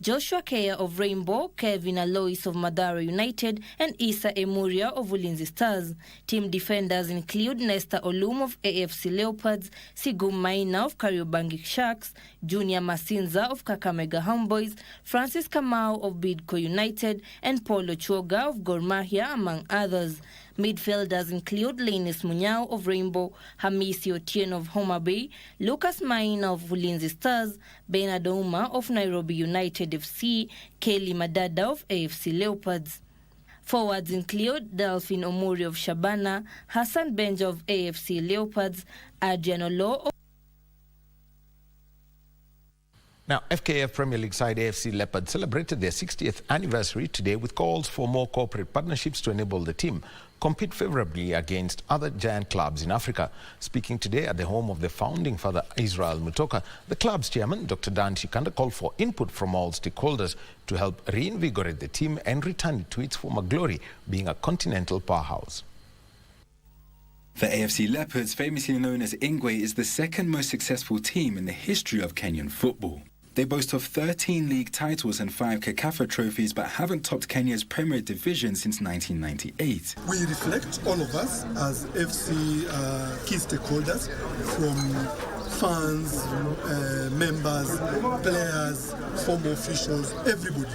Speaker 26: Joshua Kea of Rainbow, Kevin Alois of Madara United, and Isa Emuria of Ulinzi Stars. Team defenders include Nesta Olum of AFC Leopards, Sigum Maina of Kariobangi Sharks, Junior Masinza of Kakamega Homeboys, Francis Kamau of Bidco United, and Paulo Chuoga of Gor Mahia, among others. Midfielders include Linus Munyao of Rainbow, Hamisi Otieno of Homa Bay, Lucas Maina of Ulinzi Stars, Bernard Ouma of Nairobi United FC, Kelly Madada of AFC Leopards. Forwards include Delphine Omuri of Shabana, Hassan Benja of AFC Leopards, Adriano Lo of...
Speaker 8: Now, FKF Premier League side AFC Leopards celebrated their 60th anniversary today with calls for more corporate partnerships to enable the team compete favorably against other giant clubs in Africa. Speaking today at the home of the founding father, Israel Mutoka, the club's chairman, Dr. Dan Shikanda, called for input from all stakeholders to help reinvigorate the team and return it to its former glory, being a continental powerhouse.
Speaker 28: The AFC Leopards, famously known as Ingwe, is the second most successful team in the history of Kenyan football. They boast of 13 league titles and 5 CACAFA trophies, but haven't topped Kenya's Premier Division since 1998.
Speaker 29: We reflect, all of us, as FC key stakeholders, from fans, members, players, former officials, everybody,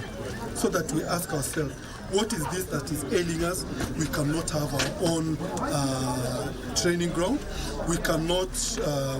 Speaker 29: so that we ask ourselves, what is this that is ailing us? We cannot have our own training ground. We cannot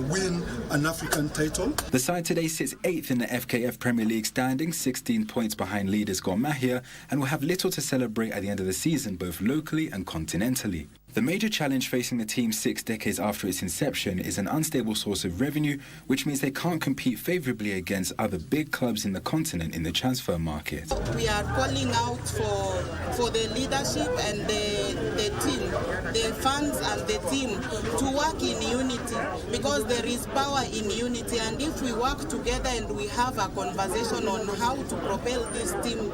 Speaker 29: win an African title.
Speaker 28: The side today sits 8th in the FKF Premier League standings, 16 points behind leaders Gor Mahia, and will have little to celebrate at the end of the season, both locally and continentally. The major challenge facing the team 6 decades after its inception is an unstable source of revenue, which means they can't compete favourably against other big clubs in the continent in the transfer market.
Speaker 30: We are calling out for the leadership and the team, the fans and the team to work in unity, because there is power in unity, and if we work together and we have a conversation on how to propel this team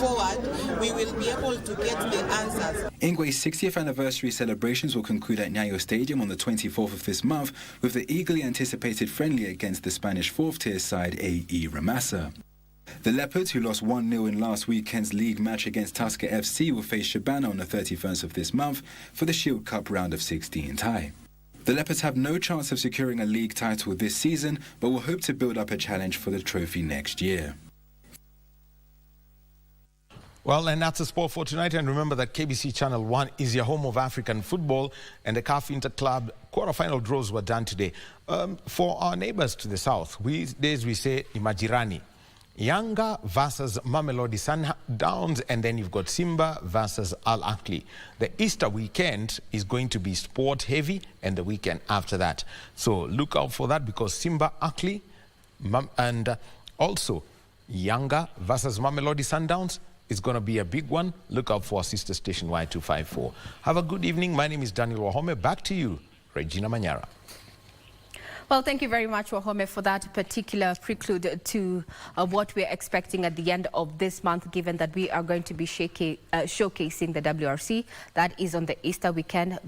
Speaker 30: forward, we will be able to get the answers.
Speaker 28: Ingwe's 60th anniversary celebrations will conclude at Nyayo Stadium on the 24th of this month with the eagerly anticipated friendly against the Spanish 4th-tier side AE Ramasa. The Leopards, who lost 1-0 in last weekend's league match against Tusker FC, will face Shabana on the 31st of this month for the Shield Cup round of 16 tie. The Leopards have no chance of securing a league title this season, but will hope to build up a challenge for the trophy next year.
Speaker 8: Well, and that's the sport for tonight. And remember that KBC Channel 1 is your home of African football, and the CAF Interclub quarter-final draws were done today. For our neighbors to the south, we say Imajirani. Yanga versus Mamelodi Sundowns, and then you've got Simba versus Al Ahly. The Easter weekend is going to be sport heavy, and the weekend after that. So look out for that, because Simba, Ahly, and also Yanga versus Mamelodi Sundowns is going to be a big one. Look out for our sister station Y254. Have a good evening. My name is Daniel Wahome. Back to you, Regina Manyara.
Speaker 4: Well, thank you very much, Wahome, for that particular prelude to what we're expecting at the end of this month, given that we are going to be showcasing the WRC. That is on the Easter weekend,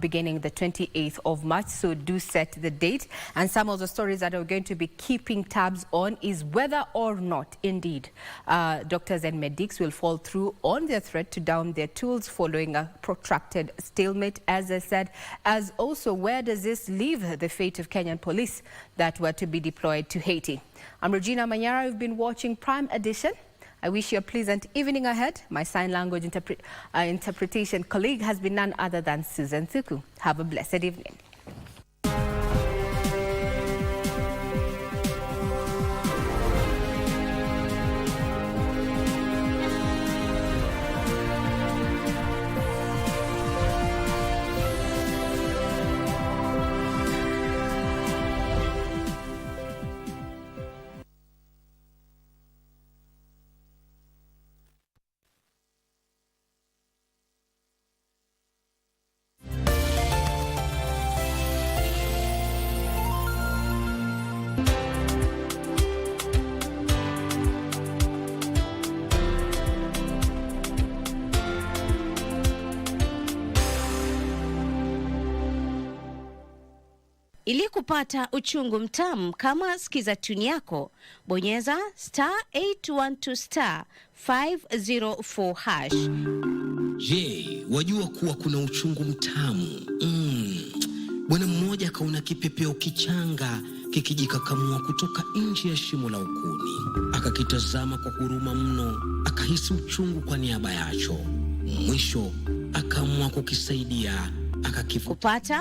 Speaker 4: beginning the 28th of March. So do set the date. And some of the stories that we're going to be keeping tabs on is whether or not, indeed, doctors and medics will fall through on their threat to down their tools following a protracted stalemate, as I said, as also where does this leave the fate of Kenyan police that were to be deployed to Haiti. I'm Regina Manyara. You've been watching Prime Edition. I wish you a pleasant evening ahead. My sign language interpretation colleague has been none other than Susan Thuku. Have a blessed evening.
Speaker 1: Ili kupata uchungu mtamu kama sikiza tuni yako, bonyeza *812 *504 hash.
Speaker 2: Je, wajua kuwa kuna uchungu mtamu? Bwana mmoja kaona kipepeo kichanga kikijikakamua kutoka nje ya shimo la ukuni. Akakitazama kwa huruma mno, akahisi uchungu kwa niaba yacho. Mwisho akaamua kukisaidia,
Speaker 1: kupata